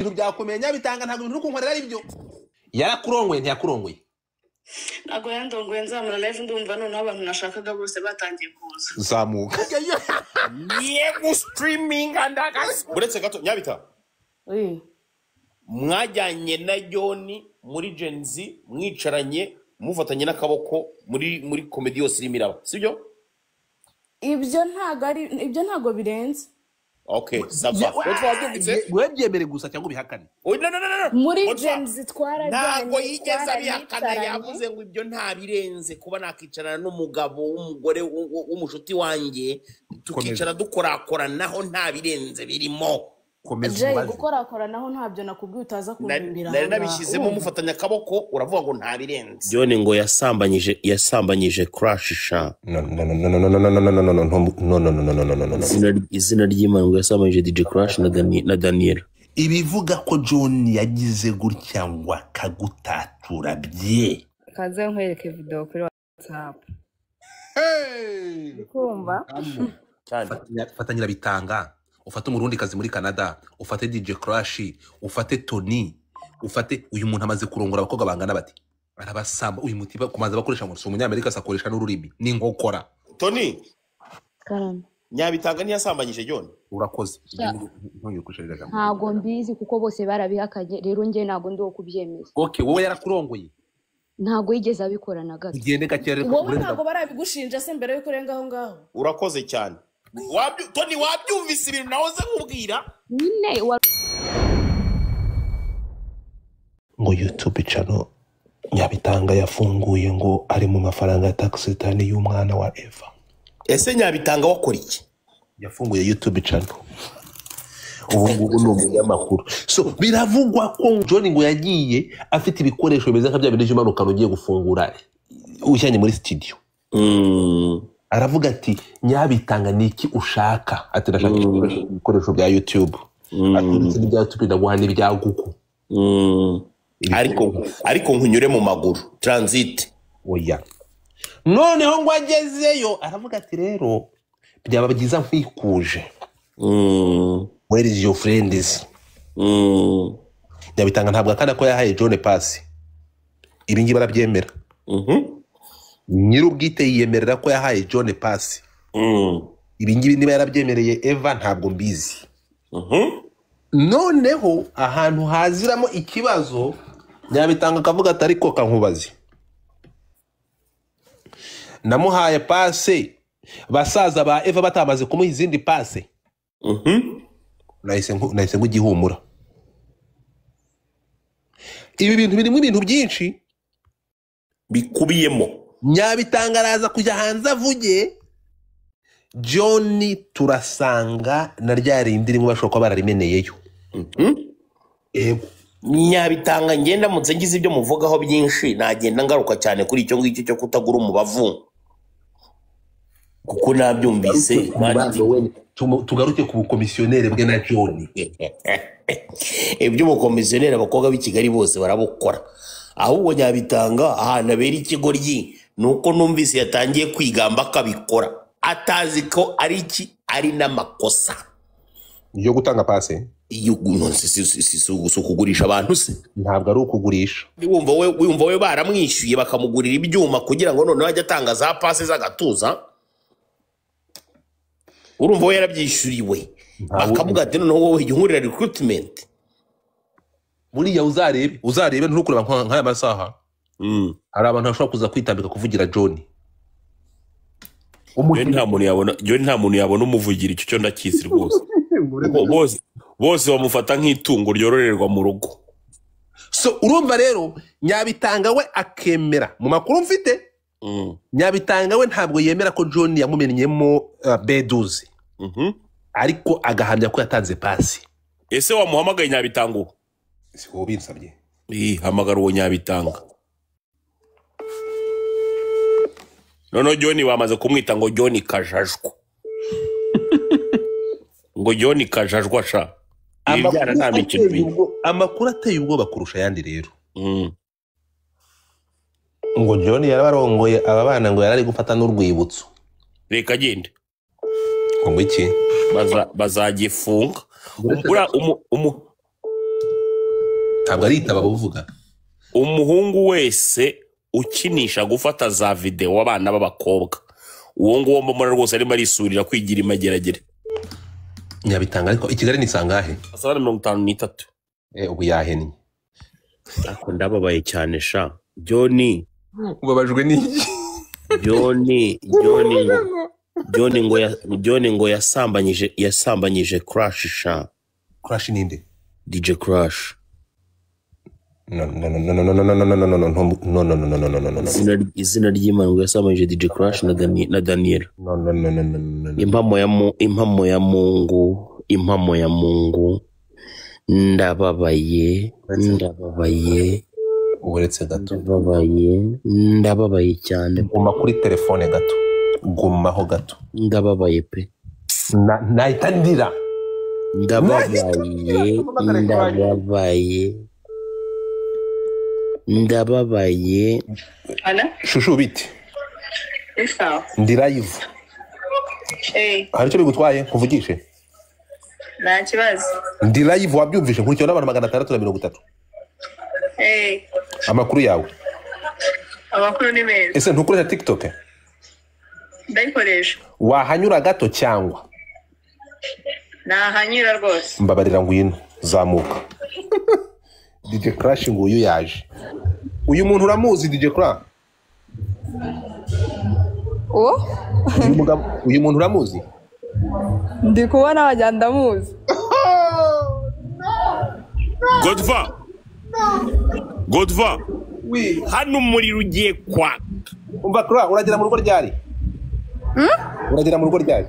ibintu byakomenya bitanga ntabwo ibintu kunkorera ari byo yarakurongoye ntiyakurongoye ntabwo yandongoye nzamura live ndumva noneho abantu nashakaga bose batangiye kuza zamuka yego streaming andagasi uretse gato nyabita mwajyanye na John muri Gen Z mwicaranye mufatanye n'akaboko muri comedy yose irimo iraba sibyo ibyo ntago birenze okay sava webyemere gusa cyangwa bihakane no muri Gen Z twarajyanye ntago yigeze abihakana yavuze ngo ibyo nta birenze kuba nakicarana n'umugabo w'umugore w'umushuti wanjye tukicara dukorakora naho nta birenze birimo komeza gukorakora naho ntabyo nakubwiye utaza kubimbira nari nabishyizemo mufatanya akaboko uravuga ngo nta birenze John ngo yasambanyije crush sha no izina ry'Imana ngo yasambanyije DJ Crush na Daniel ibivuga ko John yagize gutya ngo akagutatura bye kaze nkwereke video kuri WhatsApp kumva fatanyira bitanga ufate umurundi kazi muri Canada ufate DJ Crush ufate Tony ufate uyu muntu amaze kurongora abakobwa bangana bati arabasamba uyu mutiba kumanza bakoresha ngo umunyamerika asakoresha n'ururimi n'inkokora Tony karame nyabitanga ntiyasambanyije John urakoze ntago mbizi kuko bose barabihakanye rero nge ntago ndi kubyemeza okay wowe yarakurongoye ntago yigeze abikora na gato ugende gakere wowe ntago barabigushinja se mbere yuko urenga aho ngaho urakoze cyane Tony wabyumvise ibintu nahoze nkubwira nyine ngo YouTube channel nyabitanga yafunguye ngo ari mu mafaranga ya tax return y'umwana wa Eva ese nyabitanga wakora iki yafunguye YouTube channel ubu no munyamakuru so biravugwa ko John ngo yagiye afite ibikoresho bimeze nka bya bintu by'umanuka ugiye gufungura ushyanye muri studio aravuga ati nyabitanga niki ushaka ati ndashaka ibikoresho bya YouTube ati n'ibya YouTube ndaguha n'ibya Guku ariko nkunyure mu maguru transit oya noneho ngo agezeyo aravuga ati rero byaba byiza nkwikuje where is your friends nyabitanga ntabwo akana ko yahaye John pass ibi ngi barabyemera nyirubwite yiyemerera ko yahaye John pass ibi ngibi niba yarabyemereye Eva ntabwo mbizi noneho ahantu haziramo ikibazo nyabitanga akavuga ati ariko kankubazi namuhaye passe basaza ba Eva batamaze kumuha izindi passe nahise ngihumura ibi bintu birimo ibintu byinshi bikubiyemo nyabitanga araza kujya hanze avuge John turasanga na ryarindi rimwe bashobora kuba bararimeneyeyo nyabitanga ngenda mutse ngize ibyo muvugaho byinshi nagenda ngaruka cyane kuri icyo ngicyo cyo kutagura umubavu kuko nabyumvise tugaruke ku bukomisiyonere bwe na John iby'ubukomisiyonere abakobwa b'i Kigali bose barabukora ahubwo nyabitanga ahantu abera ikigoryi nuko numvise yatangiye kwigamba akabikora atazi ko ari iki ari n'amakosa yo gutanga passe iyo kugurisha abantu se ntabwo ari ukugurisha wumva we baramwishyuye bakamugurira ibyuma kugira ngo noneho ajye atanga za passe z'agatuza urumva we yarabyishyuriwe bakavuga ati noneho wowe jya unkurira recruitment buriya uzarebe ntukureba nk'aya masaha hari abantu bashobora kuza kwitambika kuvugira John nta muntu yabona umuvugira icyo cyo ndakizi rwose bose bamufata nk'itungo ryororerwa mu rugo so urumva rero nyabitanga we akemera mu makuru mfite nyabitanga we ntabwo yemera ko John yamumennyemo B12 ariko agahamya ko yatanze pasi ese wamuhamagaye nyabitanga ubu si wowe binsabye hamagara uwo nyabitanga noneho John bamaze kumwita ngo John Kajajwa ngo John Kajajwa sha amakuru ateye ubwoba kurusha yandi rero ngo John yarabarongoye aba bana ngo yarari gufata n'urwibutso reka gende ngo iki bazagifunga ntabwo ari itaba bavuga. umuhungu wese ukinisha gufata za video abana b'abakobwa uwo nguwo mbona rwose arimo arisurira kwigira imageragere. Nyabitanga ariko i Kigali ni sangahe? 53. Ubu yahennye. Ako ndababaye cyane sha. Johnny Ubabajwe n'iki? Johnny ngo yasambanyije Crash sha. Crash ninde? DJ Crash. No. Izina ry'Imana ngo yasambanyije DJ Crash na Daniel. No. Impamo ya Mungu. Ndababaye Uretse gato. Ndababaye cyane. Guma kuri telefone gato. Gumaho gato. Ndababaye pe. Nahita ndira. Ndababaye. Ana? Shushu biti. Isa. Ndi live. Hari icyo bigutwaye kuvugishe? Nta kibazo. Ndi live wabyumvishe nkurikiwe n'abantu 630. Amakuru yawe. Amakuru ni meza. Ese ntukoresha TikTok? Ndayikoresha. Wahanyura gato cyangwa? Nahanyura rwose. Mbabarira ngwino zamuka. DJ Crash nguyu yaje. Uyu muntu uramuzi DJ Crash? Uyu muntu uramuzi? Ndi kubona wajya ndamuzi. Godva. Hano umuriro ugiye kwaka. Umva Crash uragera mu rugo ryari? Uragera mu rugo ryari?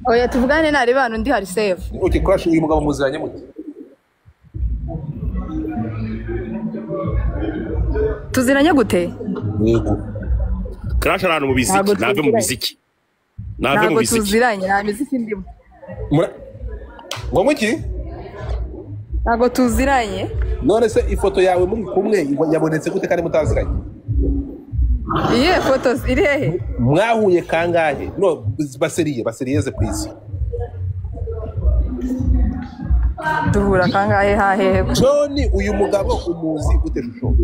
Oya tuvugane nari bantu ndi hari save. Okay Crash uyu mugabo muziranye mute? Tuziranye gute? Yego. Crash arano mu biziki, nave mu biziki. Ntabwo tuziranye, nta miziki ndimo. Ngo muki? Ntabwo tuziranye. None se ifoto yawe muri kumwe yabonetse gute kandi mutaziranye? Iye foto iri hehe? Mwahuye kangahe? No baseriyeze please. Duhura kangahe hahehe? Johnny uyu mugabo umuzi gute Shusho?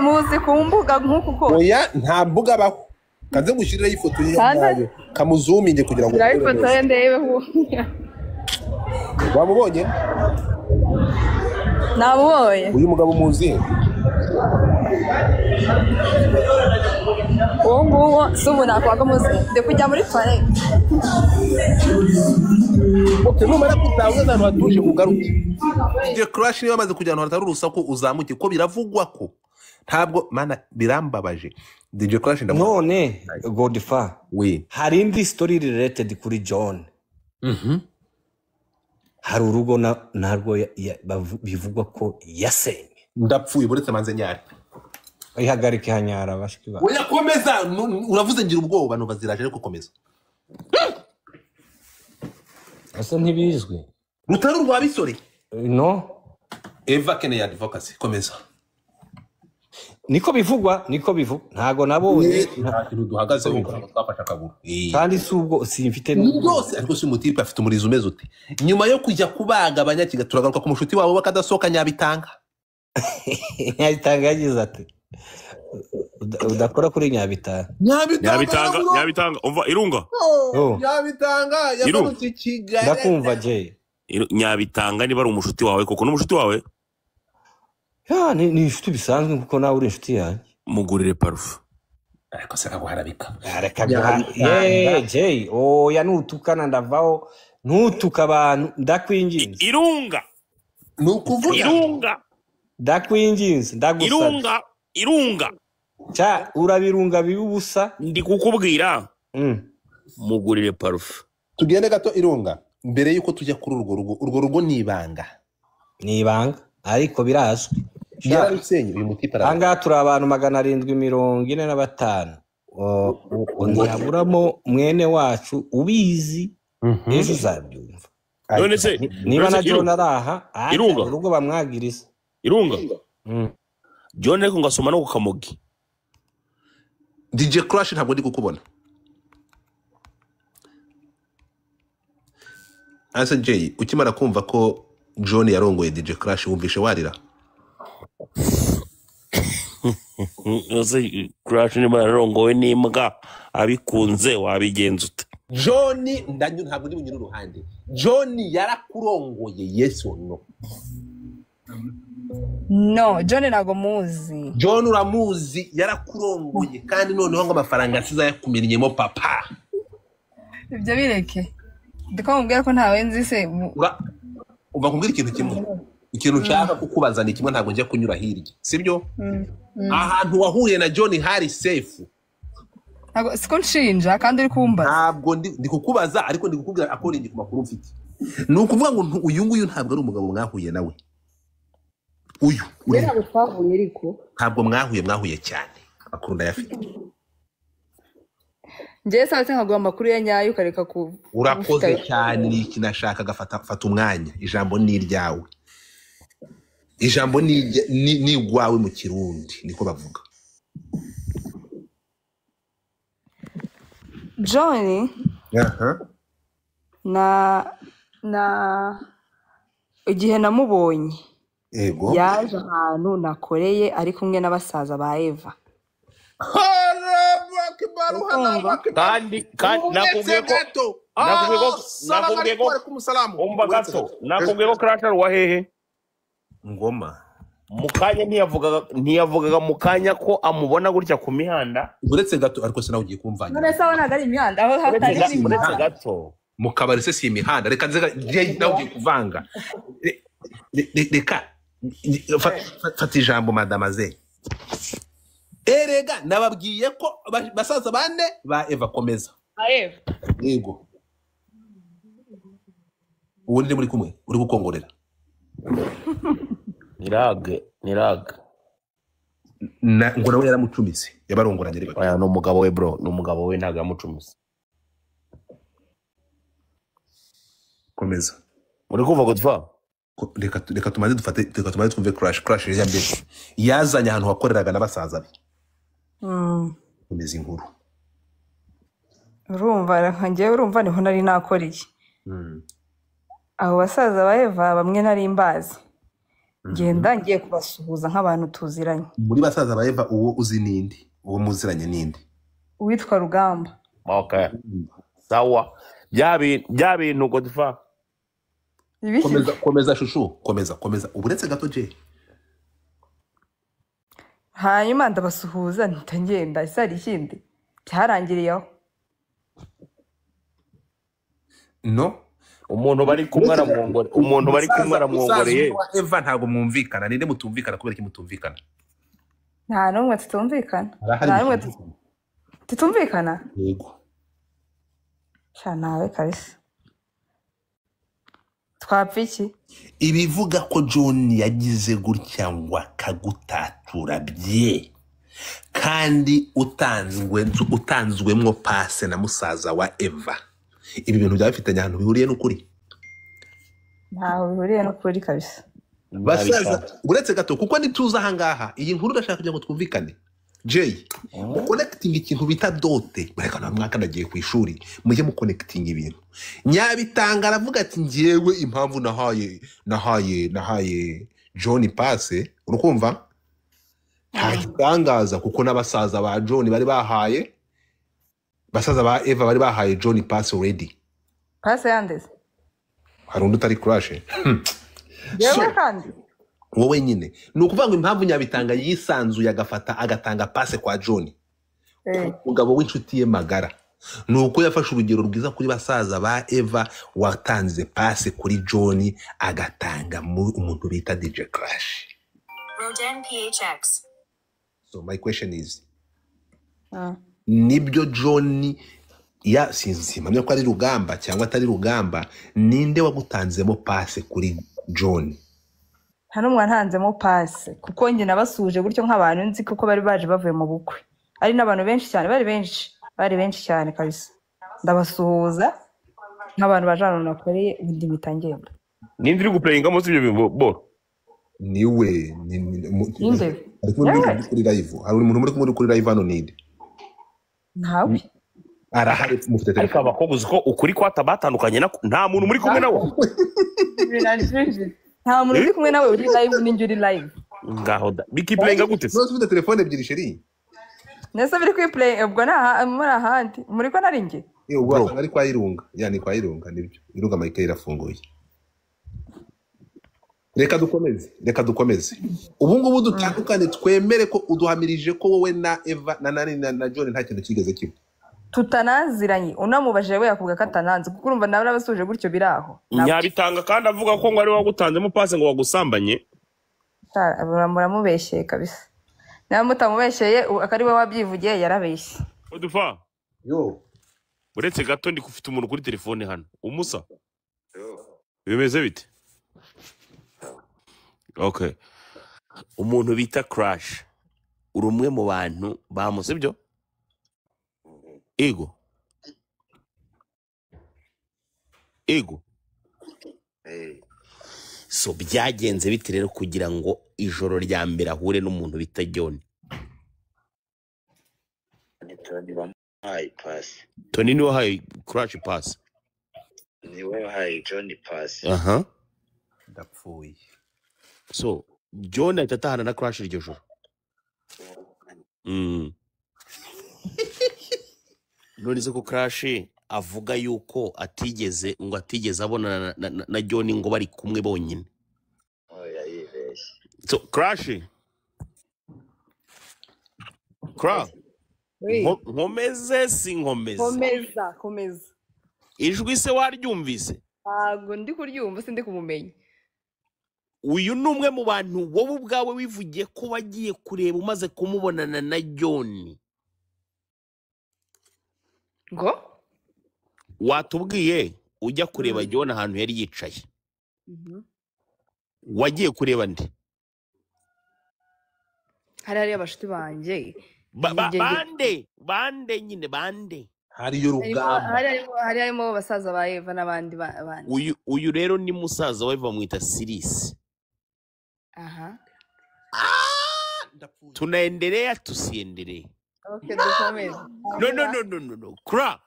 Muzi ku mbuga nk'uku ko? Oya nta mbuga baho. Kaze gushirira ifoto yawe. Kamuzuminge kugira ngo. Ira ifoto ye ndebe hu. Wamubonye? Nabonye. Uyu mugabo muzi? Nguwo subu nakwaga muzi. Ndi kujya muri pare. Okay numara kutawe n'abantu batuje kugaruke. DJ Crash niyo amaze kujya ahantu hatari urusaku uzamuke ko biravugwa ko ntabwo mana birambabaje. DJ Crash none Godfa we hari indi story related kuri John. Hari urugo narwo bivugwa ko yasenye. Ndapfuye buretse manze nyari. Ihagarike hanyara bashiki ba. Oya komeza uravuze ngira ubwoba no baziraje ariko komeza. Asa ntibizwe. Rutari urwa bisore. No. Eva Kene advocacy komeza. Niko bivugwa ntago nabonye nta kintu duhagaze ngo twafasha akaguru. Kandi subwo simfite byose ariko si umutipe afite umurizo umeze ute. Nyuma yo kujya kubaga abanyakiga turagaruka ku mushuti wabo bakadasoka Nyabitanga. Nyabitanga yagize ati udakora kuri Nyabitanga umva Irunga. Nyabitanga yagarutse Kigali. Ndakumva je. Nyabitanga niba ari umushuti wawe koko n'umushuti wawe? Ya ni inshuti bisanzwe kuko nawe uri inshuti yanjye. Mugurire parufe. Ariko se kaguharabika. Areka je oya nutukana ndavaho ntutuka abantu ndakwinginze. Irunga. Nukuvuga Irunga. Ndakwinginze ndagusaba. Irunga. Cha urabirunga bibubusa ndi kukubwira. Mugurire parufe. Tugende gato Irunga mbere yuko tujya kuri urwo rugo nibanga. Nibanga ariko birazwe. Yararusenye uyu mutipe ara. Anga turi abantu 745. Ntiyaburamo mwene wacu ubizi ejo uzabyumva. None se niba na John araha urugo bamwagiriza. Irunga. John ariko ngasoma no kukamogi. DJ Crash ntabwo ndi kukubona. asa Jay ukimara kumva ko John yarongoye DJ Crash wumvishe warira Ose Crash ni barongowe n'imbwa abikunze wabigenza ute? John ntabwo ndi bunyura uruhande John yarakurongoye yes or no? No, John ntago muzi. John uramuzi yarakurongoye kandi noneho ngo amafaranga asiza yakumennyemo papa. Ibyo bireke. Ndiko mubwira ko ntawe nzi se. Uva kumbwira ikintu kimwe. Ikintu nshaka kukubaza ni kimwe ntabwo ngiye kunyura hirya. Sibyo? Ahantu wahuye na John hari safe. Ntago siko nshinja kandi uri kumbaza. Ntabwo ndi kukubaza ariko ndi kukubwira according ku makuru mfite. Ni ukuvuga ngo uyu nguyu ntabwo ari umugabo mwahuye nawe. Uyu Ntabwo twahuye ariko. Ntabwo mwahuye cyane. Makuru ndayafite. Ngiye sanze nkaguha amakuru ya nyayo ukareka ku. Urakoze cyane iki nashaka gafata umwanya. Ijambo ni iryawe. Ijambo ni gwawe mu Kirundi niko bavuga. John igihe namubonye Ego yaje ahantu nakoreye ari kumwe n'abasaza ba Eva. Kandi nakubwiye ko Crash wa hehe Ngoma mukanya ntiyavugaga mukanya ko amubona gutya ku mihanda uretse gato ariko sinaho ugiye kumvanya None se abona gari imihanda aho hatari uretse gato mu kabari se si imihanda reka nzega naho ugiye kuvanga reka fata ijambo madamaze erega nababwiye ko basaza bane ba Eva komeza Eva yego ubundi muri kumwe uri gukongorera niraga ngo nawe yaramucumise yabarongoranye reka oya no mugabo we bro no mugabo we ntaga yamucumise komeza uri kuva gutfa reka tumaze twumve Crash ya mbere yazanye ahantu hakoreraga n'abasaza be komeza inkuru urumva niho nari nakoriye abo basaza ba Eva bamwe nari mbazi ngenda ngiye kubasuhuza nk'abantu tuziranye. Muri basaza ba Eva uwo uzi nindi uwo muziranye nindi Uwitwa Rugamba. Okay sawa bya bintu Godfa komeza shushu komeza uburetse gato je hanyuma ndabasuhuza ntangenda isari ikindi cyarangiriyeho no umuntu bari kumwe aramwongoreye Eva ntago mwumvikana ninde mutumvikana kubera iki mutumvikana nta numwe tutumvikana yego nawe kabisa twapfa iki ibivuga ko John yagize gutya ngo akagutatura bye kandi utanzwemwo pase na musaza wa Eva ibi bintu byabifitanye ahantu bihuriye n'ukuri ntaho bihuriye n'ukuri kabisa basaza uretse gato kuko nituza ahangaha iyi nkuru ndashaka kugira ngo twumvikane Jay connecting ikintu bita dote bareka na mwaka nagiye ku ishuri mujye mu connecting ibintu nyabitanga aravuga ati ngiyewe impamvu nahaye John passe urukumva ntagitangaza kuko n'abasaza ba John bari bahaye basaza ba Eva bari bahaye John passe already passe yandeze hari undi utari Crash yewe kandi wowe nyine ni ukuvuga ngo impamvu nyabitanga yisanzuye agatanga passe kwa John umugabo w'inshuti ye magara ni uko yafashe urugero rwiza kuri basaza ba Eva watanze passe kuri John agatanga umuntu bita DJ Crash Rodan PHX. So my question is nibyo John simpamya ko ari Rugamba cyangwa atari Rugamba ninde wagutanzemo passe kuri John nta n'umwe ntanzemo passe kuko njye nabasuje gutyo nk'abantu nzi kuko bari baje bavuye mu bukwe ari n'abantu benshi cyane bari benshi cyane kabisa ndabasuhuza nk'abantu bajana nakoreye ibindi mitangenda nindi uri guplayinga munsi ibyo biboro niwe kuri live hari umuntu muri kuri live hano ninde ntawe arahari mufite ariko telefone abakobwa uzi ko ukuri kwata batandukanye nta muntu muri kumwe nawe nta muntu uri kumwe nawe uri live n'injye uri live ngaho da bikiplayinga gute se nose ufite telefone ebyiri sheri nese biri kwiplay ubwo muri ahandi muri ko nari njye ubwo wasanga ari kwa Irunga yani kwa Irunga nibyo Irunga Michael irafunguye reka dukomeze ubu ngubu dutandukane twemere ko uduhamirije ko wowe na Eva na John nta kintu kigeze kiba tutanaziranye unamubajije we yakuvuga ko atananze kuko urumva nawe abasuje gutyo biraho nyabitanga kandi avuga ko ngo ari wagutanzemo pase ngo wagusambanye muramubeshyeye kabisa niba mutamubeshyeye akari we wabyivugiye yarabeshye Odufa yo uretse gato ndi kufite umuntu kuri telefone hano umusa bimeze bite okay umuntu bita Crash uri umwe mu bantu bamusibyo ego so byagenze bite rero kugira ngo ijoro rya mbere ahure n'umuntu bita John Tony niwe wahaye Crash pass niwe wahaye John pass aha ndapfuye so John ahita atahana na Crash iryo joro none se ko Crash avuga yuko atigeze abona na John ngo bari kumwe bonyine oya yibeshye so Crash nkomeze si nkomeze komeza ijwi se waryumvise ntabwo ndi kuryumva sindi kumumenya uyu ni umwe mu bantu wowe ubwawe wivugiye ko wagiye kureba umaze kumubonana na John ngo watubwiye ujya kureba John ahantu yari yicaye wagiye kureba ndi hari abashuti banjye bande nyine bande hariyo Rugamba hari harimo basaza ba Eva n'abandi uyu rero ni musaza wa Eva bamwita Sirisi aha tunaendelea tusiendelee okay dukomeze no Kra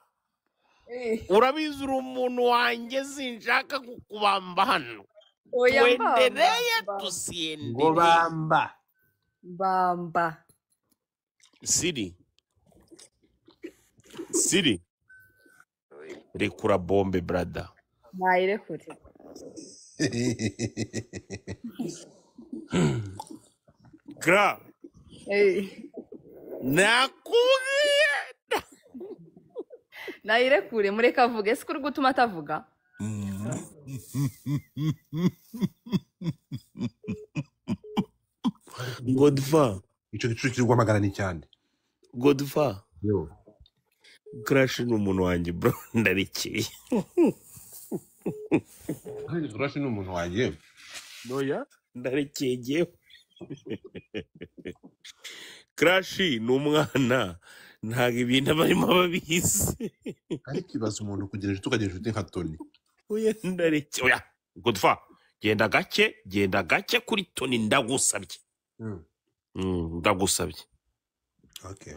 urabizi uri umuntu wanjye sinshaka kukubamba hano tuendelee tusiendelee ngo bamba Siri rekura bombe brother nayirekure Kra nakubwiye nayirekure mureka avuge ese kuri gutuma atavuga Godfa icyo gicucu kiri guhamagara ni cyane Godfa yo Crash ni umuntu wanjye bro ndarekeye Crash ni umuntu wanjye noya ndarekeye Crash ni umwana ntago ibintu barimo babizi ariko ibaza umuntu kugira inshuti ukagira inshuti nka Tony oya ndarekeye oya Godfa genda gake kuri Tony ndagusabye ndagusabye okay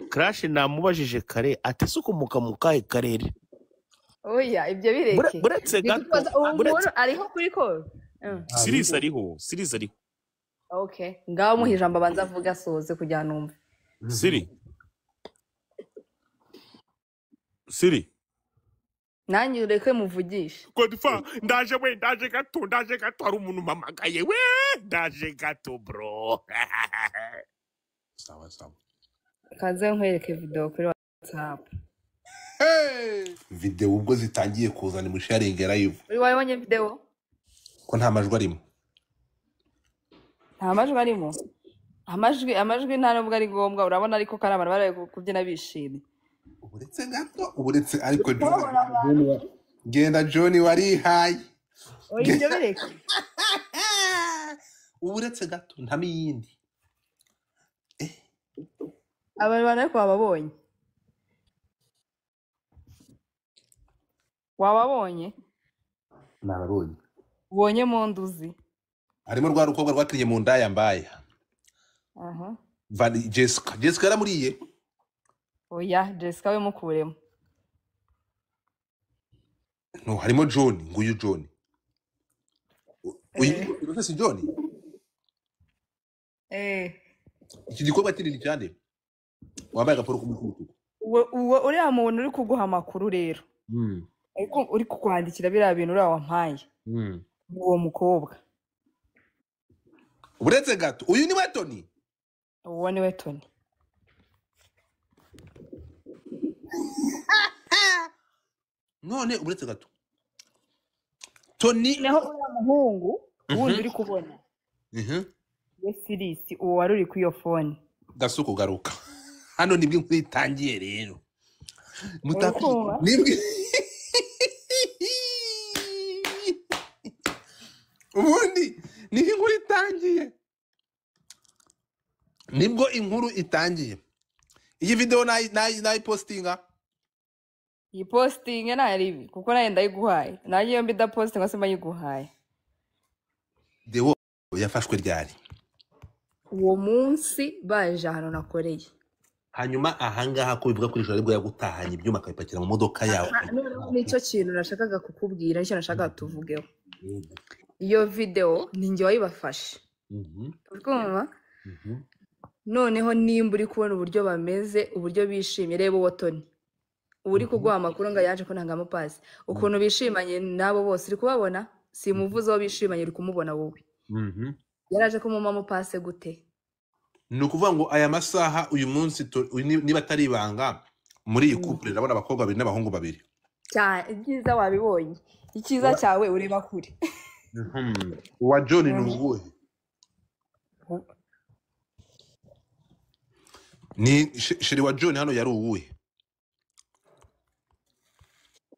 Crash namubajije kare ati se ukomoka mu kahe karere oya ibyo bireke buretse gato ariho kuri call Sirisi ariho okay ngaho muhe ijambo abanza avuga asoze kugira numve Siri nanjye ureke muvugisha Godfa ndaje gato hari umuntu mamagaye we ndaje gato bro sawa kaze nkwereke video kuri WhatsApp video ubwo zitangiye kuzana mu sharing live uri wabonye video ko nta majwi arimo amajwi nta nubwo ari ngombwa urabona ariko kari abantu bari kubyina bishimye uburetse ariko genda John warihaye ibyo bireke uburetse gato nta miyindi abantu ariko wababonye ubonye mu nduzi harimo rwa rukobwa rwakiriye mu ndaya mbaya aha Jessica yaramuriye. oya Jessica we mukuremo No, harimo John, nguyu John. eh Uyu si John. Iki gikorwa kinini cyane. Wambaye agaporo k'umutuku. uwo uriya muntu uri kuguha amakuru rero ariko uri kukwandikira biriya bintu uriya wampaye uwo mukobwa Uretse gato, uyu ni we Tony. uwo ni we Tony None uretse gato. Tony neho uriya muhungu wundi uri kubona we Sirisi uwo wari uri ku iyo fone Gasuko garuka. Hano nibwo inkuru itangiye rero. Mutapi. Urukumva? Nibwo ubundi niho inkuru itangiye. Nibwo inkuru itangiye. Iyi video nayi postinga. iyi posting nari kuko nayo ndayiguhaye nanjye iyo mbida posting asema yiguhaye Dewo yafashwe ryari. uwo munsi baje hano nakoreye Hanyuma ahangaha ko bivuga kuri ijoro aribwo yagutahanye ibyuma akabipakira mu modoka yawe. nicyo kintu nashakaga kukubwira nicyo nashakaga tuvugeho iyo video ni njye wayibafashe urumva noneho nimba uri kubona uburyo bameze uburyo bishimye reba uwo Tony uri kuguha amakuru ngo yaje kunangamo pasi ukuntu bishimanye nabo bose uri kubabona simuvuze aho bishimanye uri kumubona wowe yaraje kumumamo pase gute Ni ukuvuga ngo aya masaha uyu munsi niba atari ibanga muri iyi couple urabona abakobwa babiri n'abahungu babiri. ibyiza wabibonye icyiza cyawe ureba kure Uwa John ni uwuhe? Ni sheri wa John hano yari uwuhe?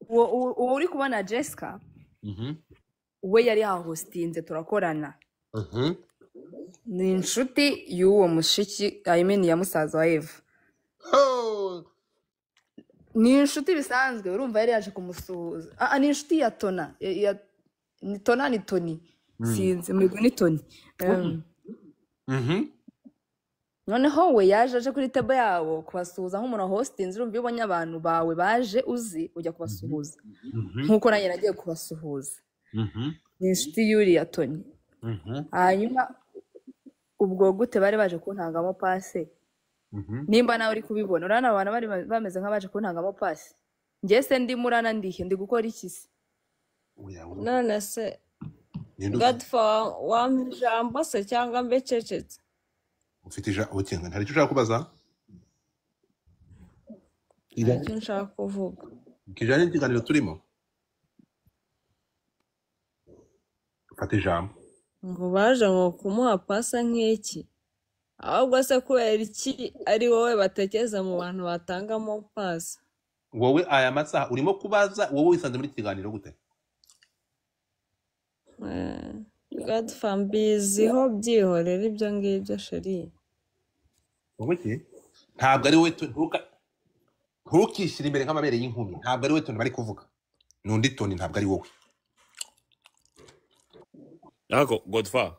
uwo uri kubona Jessica we yari yahostinze turakorana ni inshuti y'uwo mushiki ya musaza wa Eva ni inshuti bisanzwe urumva yari yaje kumusuhuza ni inshuti ya Tona ni Tona ni Tony sinzi mwigo ni Tony noneho we yaje aje kuri table yawo kubasuhuza nk'umuntu hostinze urumva iyo ubonye abantu bawe baje uzi ujya kubasuhuza nkuko nanjye nagiye kubasuhuza ni inshuti y'uri ya Tony hanyuma ubwo gute bari baje kuntangamo pase nimba nawe uri kubibona urana abantu bari bameze nk'abaje kuntangamo pase njye se ndi murana ndi gukora iki se none se Godfather wamjambo se cyangwa mbececetse ufite ubukenga ntari cyo ushaka kubaza icyo nshaka kuvuga kijanye n'ikiganiro turimo fata ijambo ngo baje ngo kumuha pasa nk'iki ahubwo se kubera iki ari wowe batekereza mu bantu batangamo pasa wowe aya masaha urimo kubaza wowe wisanze muri kiganiro gute Godfather mbiziho byihorera ibyo ngibyo sheri wowe ki ntabwo ari wowe ntukishyire imbere nk'amabere y'inkumi ntabwo ari wowe Tony bari kuvuga n'undi Tony ntabwo ari wowe Nako Godfather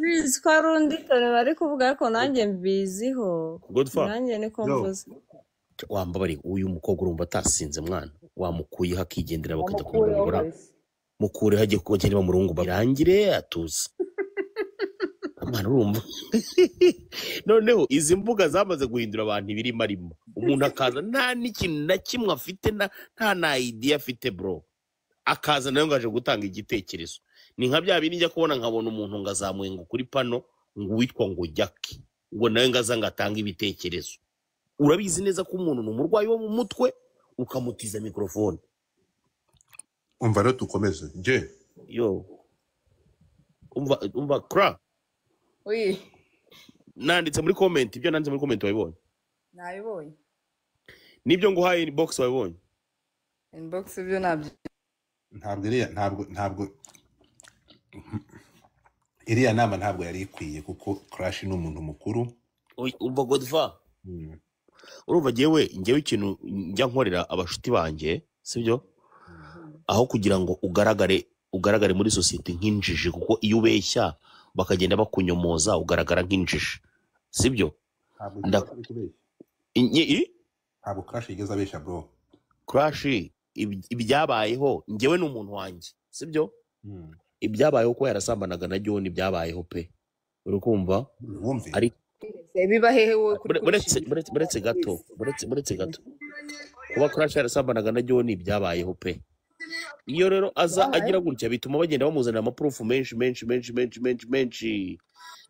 bizi ko ari undi Tony bari kuvuga ariko nanjye mbiziho nanjye niko mvuze wambabari uyu mukobwa urumva atasinze mwana wamukuyeho akigendera bakajya kumurongora mukure hagiye kugenda bamurungu barangire atuze mwana urumva noneho izi mbuga zamaze guhindura abantu ibirimo arimo umuntu akaza nta n'ikintu na kimwe afite nta na idea afite bro akaza nayo ngaje gutanga igitekerezo ni nka bya bindi njya kubona nkabona umuntu ngazamuye ngo kuri pano ngo witwa ngo Jackie ngo nayo ngaza ngatanga ibitekerezo urabizi neza ko umuntu n'umurwayi wo mu mutwe ukamutiza mikrofone umva rero tukomeze je yo umva kra oui nanditse muri comment ibyo nanditse muri comment wabibonye nabibonye nibyo nguhaye inbox wabibonye inbox ibyo nabyo ntabwo iriya nama ntabwo yari ikwiye kuko Crash ni umuntu mukuru umva Godfather urumva njyewe ikintu njya nkorera abashuti banjye sibyo aho kugira ngo ugaragare muri society nk'injiji kuko iyo ubeshya bakagenda bakunyomoza ugaragara nk'injiji sibyo ntabwo crash yigeze abesha bro. Crash ibyabayeho njyewe n'umuntu wanjye sibyo ibyabayeho ko yarasambanaga na John byabayeho pe uri kumva ari biba hehe wowe buretse gato kuba Crash yarasambanaga na John byabayeho pe. Iyo rero aza agira gutya bituma bagenda bamuzanira amaproof menshi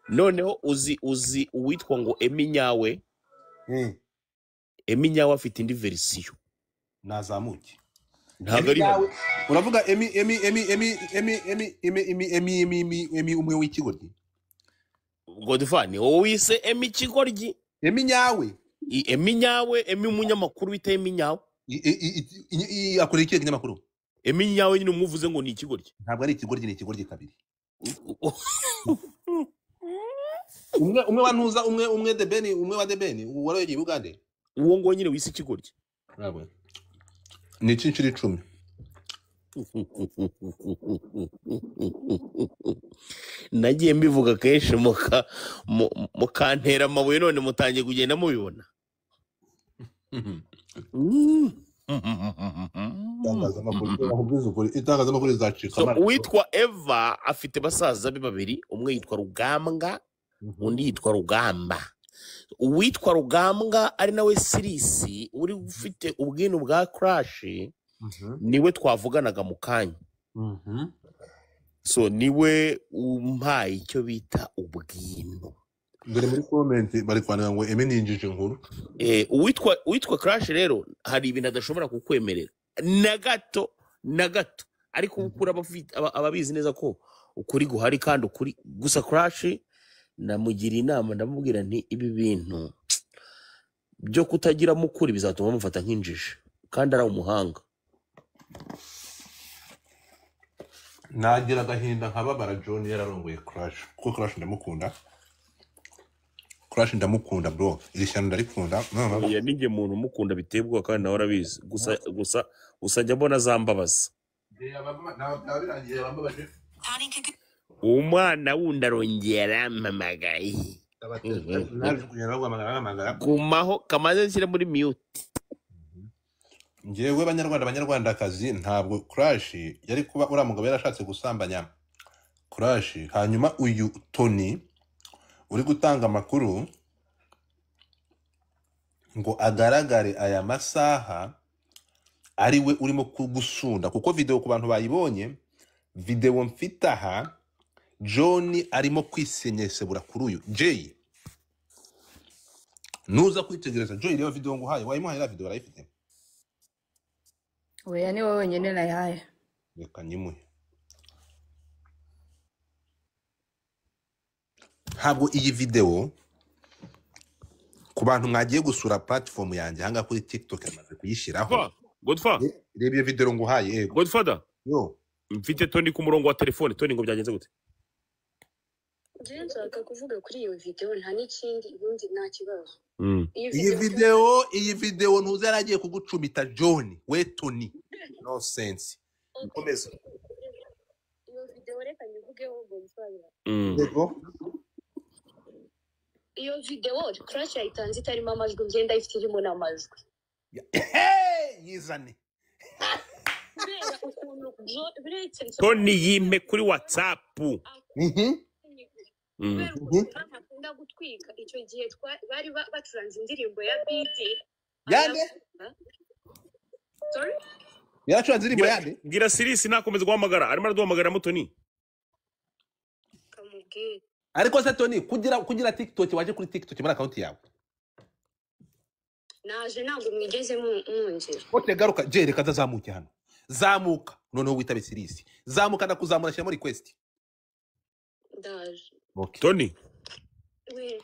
noneho uzi uwitwa ngo Eminyawe Eminyawe afite indi verisiyo nazamuke ntabwo ari uravuga emi umwe w'ikigoryi Godfani wowe wise Emi Kigoryi Eminyawe Emi umunyamakuru bita Eminyawe akora iki kinyamakuru Eminyawe nyine umuvuze ngo ni ikigoryi ntabwo ari ikigoryi ni ikigoryi kabiri umwe wantuza umwe debeni umwe wa debeni waroye Bugande uwo ngo nyine wise ikigoryi ntabwo ni inshuro 10 nagiye mbivuga kenshi mukantera amabuye none mutangiye kugenda mubibona. Uwitwa Eva afite basaza be babiri umwe yitwa Rugambwa undi yitwa Rugamba. Uwitwa Rugambwa ari nawe Sirisi uri ufite ubwino bwa Crash niwe twavuganaga mu kanya so niwe umpaye icyo bita ubwino. Dore muri comment bari kwandika ngo eme ninjije nkuru uwitwa Crash rero hari ibintu adashobora kukwemerera na gato ariko ukura ababizi neza ko ukuri guhari kandi ukuri gusa Crash namugira inama ndamubwira nti ibi bintu byo kutagira mukuri bizatuma mufata nk'injiji kandi ari umuhanga. nagira agahinda nkababara John yararongoye Crash kuko Crash ndamukunda bro iri shyano ndarikunda ya ninge muntu umukunda bitebwa kandi nawe arabizi gusa njya mbona zambabaza umwana wundi arongera ampamagaye gumaho kamaze nshyira muri mute. Njyewe banyarwandakazi ntabwo Crash yari kuba uriya mugabo yarashatse gusambanya Crash hanyuma uyu Tony uri gutanga amakuru ngo agaragare aya masaha ari we urimo kugusunda kuko video ku bantu bayibonye video mfite aha John arimo kwisenyesebura kuri uyu Jay nuza kwitegereza Joy rero video ngo haye wayimuhaye la video arayifite oya ni wowe nyene nayaye reka nyimuhe ntabwo iyi video ku bantu mwagiye gusura platform yanjye hanga kuri TikTok amaze kuyishiraho Godfather reba iyo video ngo haye yego Godfather yo mfite Tony ku murongo wa telefone Tony ngo byagenze gute je nshaka kuvuga kuri iyo video nta n'ikindi ubundi nta kibazo iyi video ntuze yaragiye kugucumita John we Tony no sense komeza iyo video reka nyivugeho ngo nsabira yego iyo video Crash yayitanze itarimo amajwi ngenda ifite irimo n'amajwi yizane Tony yime kuri WhatsApp akunda gutwika icyo gihe bari bacuranze indirimbo ya BD yande sorry yaracuranze indirimbo yande ngira Sirisi nakomeza guhamagara arimo araduhamagara mu Tony kamubwire ariko se Tony kugira TikTok waje kuri TikTok muri account yawe naje ntabwo mwigeze munjira ote garuka je reka zazamuke hano zamuka noneho witabe Sirisi zamuka ndakuzamura shyira muri request ndaje okay. Tony we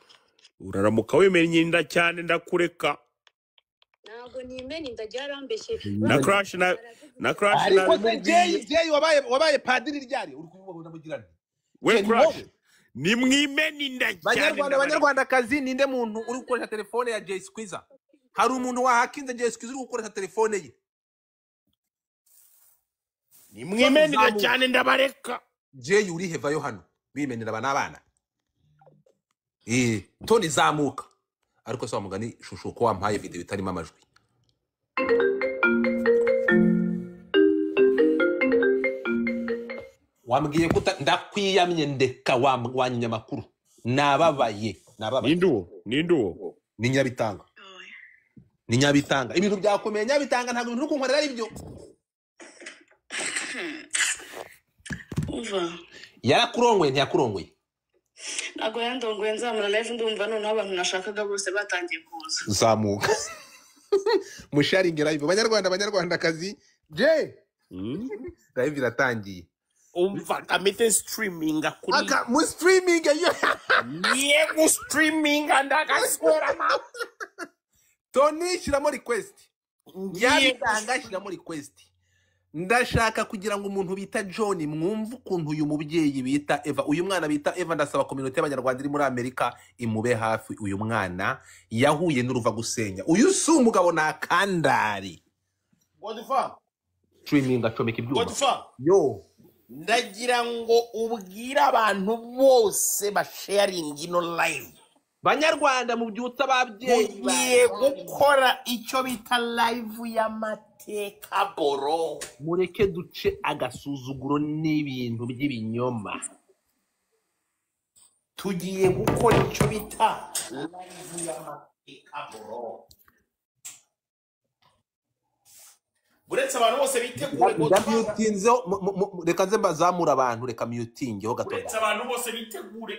uraramuka wemenye nda cyane ndakureka ntabwo nimeni ndajarambeshe na Crash ariko Jay wabaye padiri ryari uri kubona mugirane we Crash ni mwimeni nda cyane banyarwandakazi ninde muntu uri gukoresha telefone ya Jay Squeezer hari umuntu wahakinze Jay Squeezer uri gukoresha telefone ye ni mwimeni nda cyane ndabareka Jay uri heva yo hano bimenera abana Tony zamuka ariko se wamugani shusho ko wampaye video itarimo amajwi wambwiye ko ndakwiyamye ndeka wanyamakuru nababaye ninduwo ni Nyabitanga ni Nyabitanga ibintu byakomeye Nyabitanga ntabwo ibintu kunkorera ari byo Umva yarakurongoye ntiyakurongoye ntabwo yandongoye nzamura live ndumva noneho abantu nashakaga bose batangiye kuza zamuka musharinge live abanyarwandakazi je live iratangiye umva kamite streaming kuri mu streaming yo yego streaming ndagaswera ma Tony shiramo request Nyabitanga shiramo request ndashaka kugira ngo umuntu bita John mwumva ukuntu uyu mubyeyi bita Eva uyu mwana bita Eva ndasaba community y'abanyarwanda iri muri Amerika imube hafi uyu mwana yahuye n'uruva gusenya uyu si umugabo na kandari Godfa streaming acomeka ibyuma Godfa yo ndagira ngo ubwira abantu bose basharing ino live banyarwanda mu byutsa ababyeyi ugiye gukora icyo bita live y'amateka boro mureke duce agasuzuguro n'ibintu by'ibinyoma tugiye gukora icyo bita live y'amateka boro buretse abantu bose bitegure ndamutinzeho reka nze mbazamura abantu reka mutingeho gato buretse abantu bose bitegure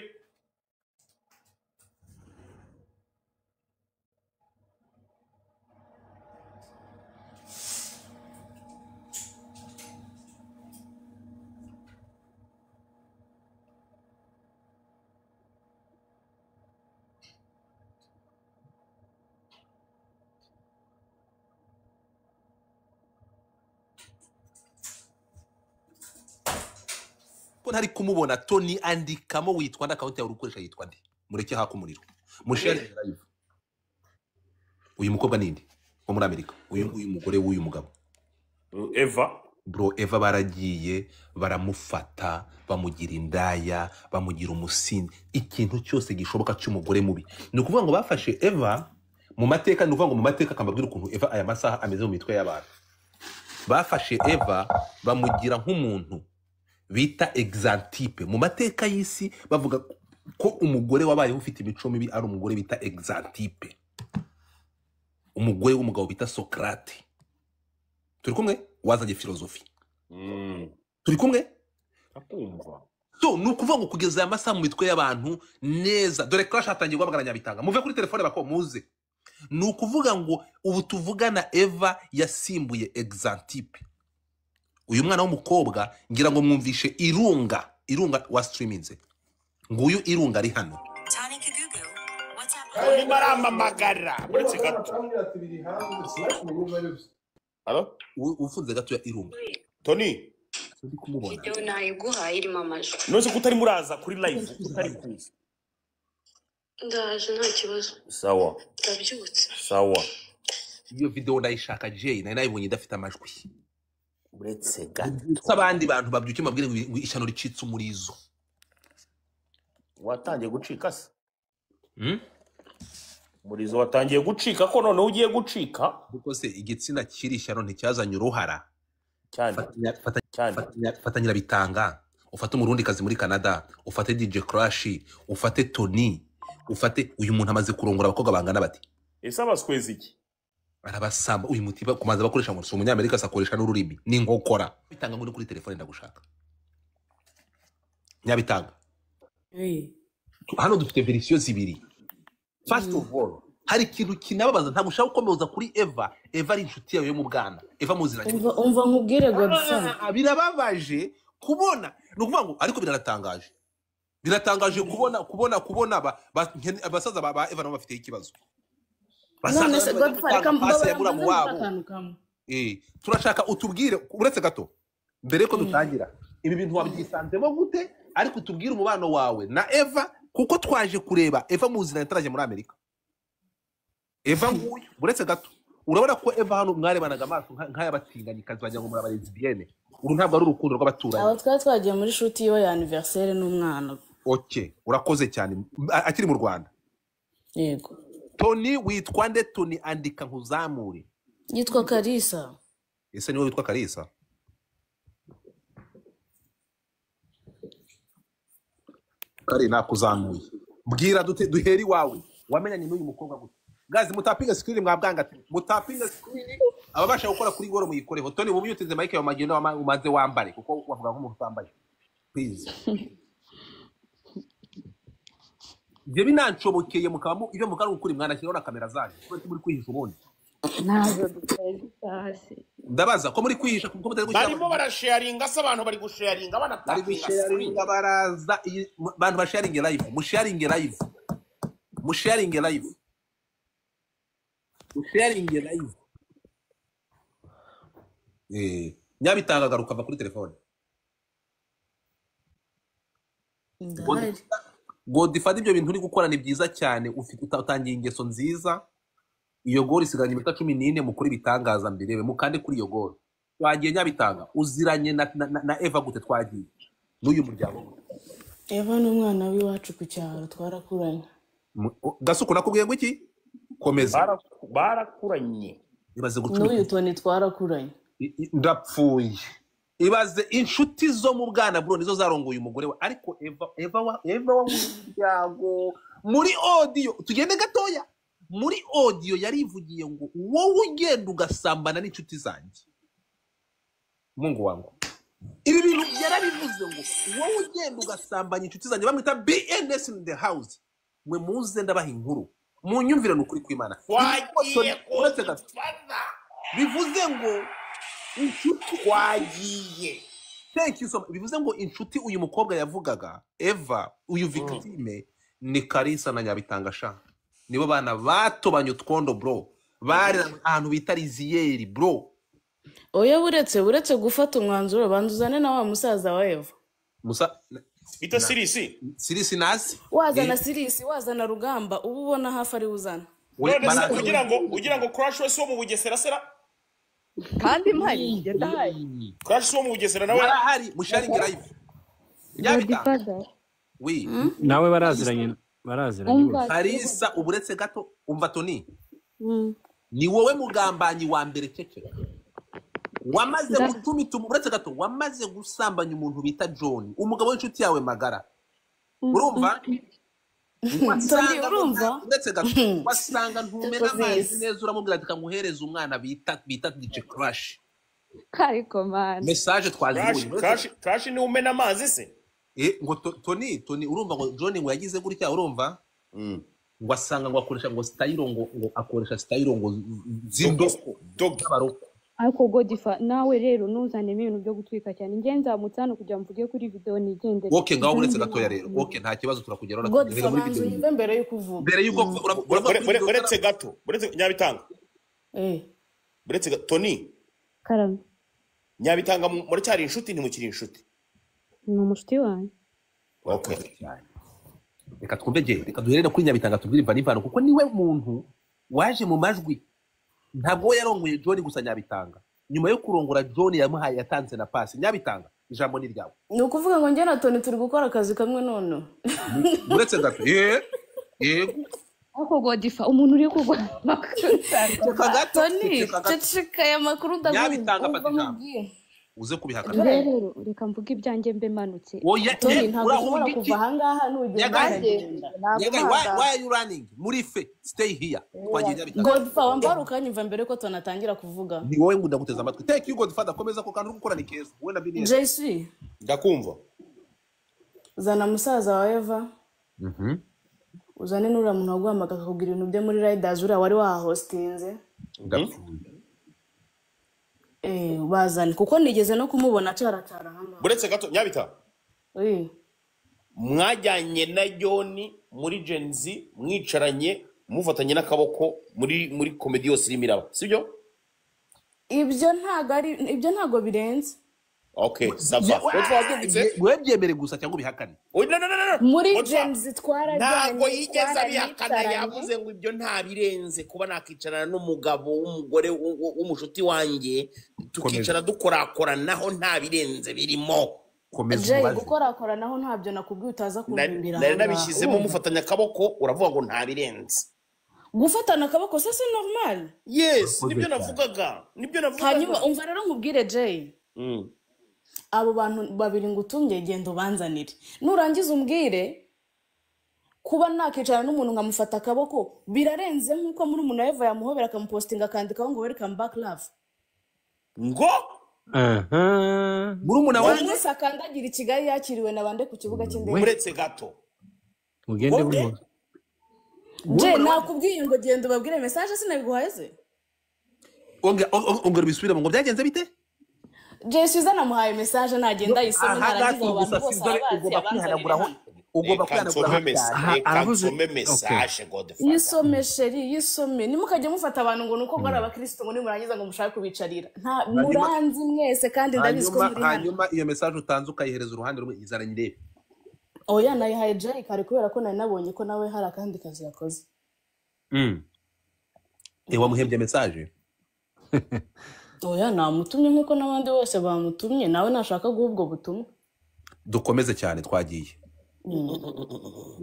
ko ntari kumubona Tony andikamo witwa nda account yawe urukoresha yitwa ndi mureke haka umuriro mushare live uyu mukobwa nindi wo muri Amerika uyu mugore w'uyu mugabo Eva bro Eva baragiye baramufata bamugira indaya bamugira umusindi ikintu cyose gishoboka cy'umugore mubi ni ukuvuga ngo bafashe Eva mu mateka ni ukuvuga ngo mu mateka akambabwira ukuntu Eva aya masaha ameze mu mitwe y'abantu bafashe Eva bamugira nk'umuntu bita exantipe mu mateka y'isi bavuga ko umugore wabayeho ufite imico mibi ari umugore bita exantipe umugore w'umugabo bita Socrate turi kumwe wazanye filozofi turi kumwe akumva so nukuvuga ngo kugeza aya masaha mu mitwe y'abantu neza dore crash hatangiye guhamagara Nyabitanga muve kuri telefone bako muze nukuvuga ngo ubu tuvugana Eva yasimbuye exantipe uyu mwana w'umukobwa ngira ngo mwumvishe irunga wa streaminze nguyu irunga ari hano Tony baramamagara buretse gato Halo ufunze gato ya irunga Tony ndi kumubona video nayiguhaye irimo amajwi nose kutari muraza kuri live kutari kuza ndaje nta kibazo sawa ndabyutse sawa iyo video ndayishaka Jay nayibonye idafite amajwi buretse gato abandi bantu babyuke mabwire ngo ishyano ricitse umurizo watangiye gucika se umurizo watangiye gucika ko none ugiye gucika kuko se igitsina kiri ishyano nticyazanye uruhara cyane fata Nyabitanga ufate umurundi kazi muri Canada ufate DJ Crash ufate Tony ufate uyu muntu amaze kurongora abakobwa bangana bati ese abaswezi iki arabasamba uyu mutiba kumanza bakoresha ngo umunyamerika asakoresha n'ururimi ni nkokora bitanga muri kuri telefone ndagushaka Nyabitanga hano dufite version zibiri first of all hari ikintu kinababaza ntabwo ushaka gukomeza kuri Eva ari inshuti yawe yo mu bwana Eva muziranye umva nkubwire Godson birababaje kubona no kuvuga ngo ariko biratangaje kubona abasaza ba Eva nabo bafite ikibazo none se Godson turashaka utubwire uretse gato mbere ko dutangira ibi bintu wabyisanzemo gute ariko utubwire umubano wawe na Eva kuko twaje kureba Eva muziranye taraje muri Amerika Eva nguyu uretse gato urabona ko Eva hano mwarebanaga amaso nk'ayabatinganyikazi wagira ngo muri aba lesbienne uru ntabwo ari urukundo rw'abaturanyi abo twagiye muri shoot yo ya anniversaire n'umwana Okay, urakoze cyane. Akiri mu Rwanda. yego Tony witwa nde? Tony andika nkuzamure. yitwa Kalisa. Ese niwe witwa Kalisa? Kari nakuzamuye. Bwira duheri wawe. Wamenyanye n'uyu mukobwa gute? Guys, mutapinga screen mwabwanga. Mutapinga screen. Ababasha gukora kuri goro muyikoreho. Tony ubu yuteze mic yawe magendo umaze wambare kuko wavuga nk'umuntu utambaye. Please. Je binanshobokeye mukaba ibyo mukara gukuri mwana shyiraho na kamera zanyu. Kuko muri kwihisha ubundi. ntabwo duteze hasi. Ndabaza ko muri kwihisha kuko mutari gushyira. barimo barasharinga se abantu bari gusharinga Bari banatapinga gusharinga baraza abantu basharinge live. Musharinge live. Musharinge live. Musharinge live. Nyabitanga garuka va kuri telefone. ndahari. Godifada ibyo bintu uri gukora ni byiza cyane, ufite utangiye ingeso nziza. Iyo goro isiganye iminota 14 mukuri bitangaza mbirebe mukande kuri iyo goro. Twagiye Nyabitanga uziranye na Eva gute twagiye n'uyu muryango. Eva ni umwana w'iwacu ku cyaro twarakuranye. Gasuku nakubwiye ngo iki? Komeza. barakuranye. Ibaze n'uyu Tony twarakuranye. Ndapfuye. Ibaze inshuti zo mu bwana bro nizo zarongoye umugore we, ariko Eva wa muryango muri audio tugende gatoya. Muri audio yarivugiye ngo wowe ugenda ugasambana n'inshuti zanjye. Mungu wangu. Ibi bintu yarabivuze ngo wowe ugenda ugasambanya inshuti zanjye bamwita BNS in the house. Mwe muze ndabaha inkuru. Munyumvire n'ukuri kw'Imana. Wagiye bivuze ngo inshuti wagiye. Thank you so much. Bivuze ngo inshuti uyu mukobwa yavugaga Eva uyu victime ni Kalisa na Nyabitanga sha. Nibo bana batobanye utwondo bro. Bari ahantu bita Riziyeri bro. Oya buretse gufata umwanzuro banduzane na wa musaza wa Eva. Bita Sirisi. Sirisi nasi. Wazana Sirisi, wazana Rugamba, ubu ubona hafi ari uzana. Ugira ngo Crash we so mu Bugesera sera. Kandi mpari ndahari. Crash wo mu Bugesera nawe arahari musharinge live. Nyabitanga. Oui. Nawe baraziranye. Kalisa uburetse gato umva Tony. Ni wowe mugambanyi wa mbere cece. Wamaze gutumita uburetse gato wamaze gusambanya umuntu bita John, umugabo w'inshuti yawe magara. Urumva? Urumva? Uretse gato wasanga ntumena amazi neza uramubwira ati kamuhereza umwana bita DJ Crash. Kariko man. Message twazibuye. Crash ni umena amazi se? Ngo Tony urumva ngo John ngo yagize gutya urumva? Ngo asanga ngo akoresha ngo style ngo akoresha style ngo zindoko baroko. Ariko Godifa nawe rero nuzanemo ibintu byo gutwika cyane. Nge nzamutse hano kugira mvuge kuri video nigendere. Okay ngaho uretse gatoya rero. Okay nta kibazo turakugeraho Godifa banzu yimbe mbere yo kuvuga. Mbere yuko uretse gato, uretse Nyabitanga. Uretse gato Tony. Karame. Nyabitanga muri cyari inshuti ntimukiri inshuti. Ni umushuti wanjye. Okay. Reka twumve reka duherere kuri Nyabitanga tubwire Vanivano kuko niwe muntu waje mu majwi. Ntabwo yarongoye John gusa Nyabitanga. Nyuma yo kurongora John yamuhaye yatanze na pass. Nyabitanga ijambo ni ryawe. Ni ukuvuga ngo njye na Tony turi gukora akazi kamwe none. Uretse gato. Yego. Ako Godifa umuntu uri kugwa. Tony ceceka ya makuru ndavuga. Nyabitanga fata ijambo. Uze kubihakana. Rero reka mvuge ibyanjye mbe manutse. Tony ntabwo ushobora kuva ahangaha n'ugenda. Why are you running? Murife stay here. Twagiye Nyabitanga. Godfather wambara ukanyumva mbere ko tunatangira kuvuga. Ni wowe ngo ndaguteza amatwi. Thank you Godfather komeza ko kandi uri gukora ni keza. Wowe na Binies. JC. Ndakumva. Zana musaza wa Eva. Uzane nura muntu waguhamaka akakubwira ibintu bye muri Riders uri wari wahostinze. Ndapfuye. Bazani kuko nigeze no kumubona cyaracara hano. Buretse gato Nyabita. Mwajyanye na John muri Gen Z mwicaranye mufatanye n'akaboko muri comedy yose imiraba. Sibyo? Ibyo ntago birenze. Okay, sava. Webyemere gusa cyangwa bihakane. No. Muri Gen Z twarajyanye. Ntago yigeze abihakana yavuze ngo ibyo nta birenze kuba nakicarana n'umugabo w'umugore w'umushuti wanjye tukicara dukorakora naho nta birenze birimo. komeza Jay umubaze gukorakora naho ntabyo nakubwiye utaza kumpimbira nari nabishyizemo mufatanya akaboko uravuga ngo ntabirenze gufatana akaboko se c'est normal. yes nibyo navugaga Hanyuma umva rero nkubwire Jay. Abo bantu babiri ngutumye genda ubanzanire. Nurangiza umbwire kuba nakicara n'umuntu nkamufata akaboko birarenze nkuko muri umuntu Eva yamuhobera akamupostinga akandikaho ngo welcome back love. Ngo muri umuntu wawe wese akandagira i Kigali yakiriwe na bande ku kibuga cy'indege. Uretse gato. Mugende buri Je nakubwiye ngo genda ubabwire message sinabiguhaye se. ongera bisubira ngo byagenze bite? Je Suzana muhaye message nagenda yisome narangiza abo bantu bose abazi ugomba kwihanagura aravuze message God Father yisome sheri yisome nimukajye mufata abantu ngo nuko bari abakristo ngo nimurangiza ngo mushaka kubicarira nta muranzi mwese kandi ndabiziko muri hano hanyuma iyo message utanze ukayihereza uruhande rumwe izara nyirebe oya nayihaye Jay kare kubera ko nari nabonye ko nawe hari akandi kazi yakoze wamuhembye message oya namutumye nkuko n'abandi bose bamutumye nawe nashaka guhubwo butumwa dukomeze cyane twagiye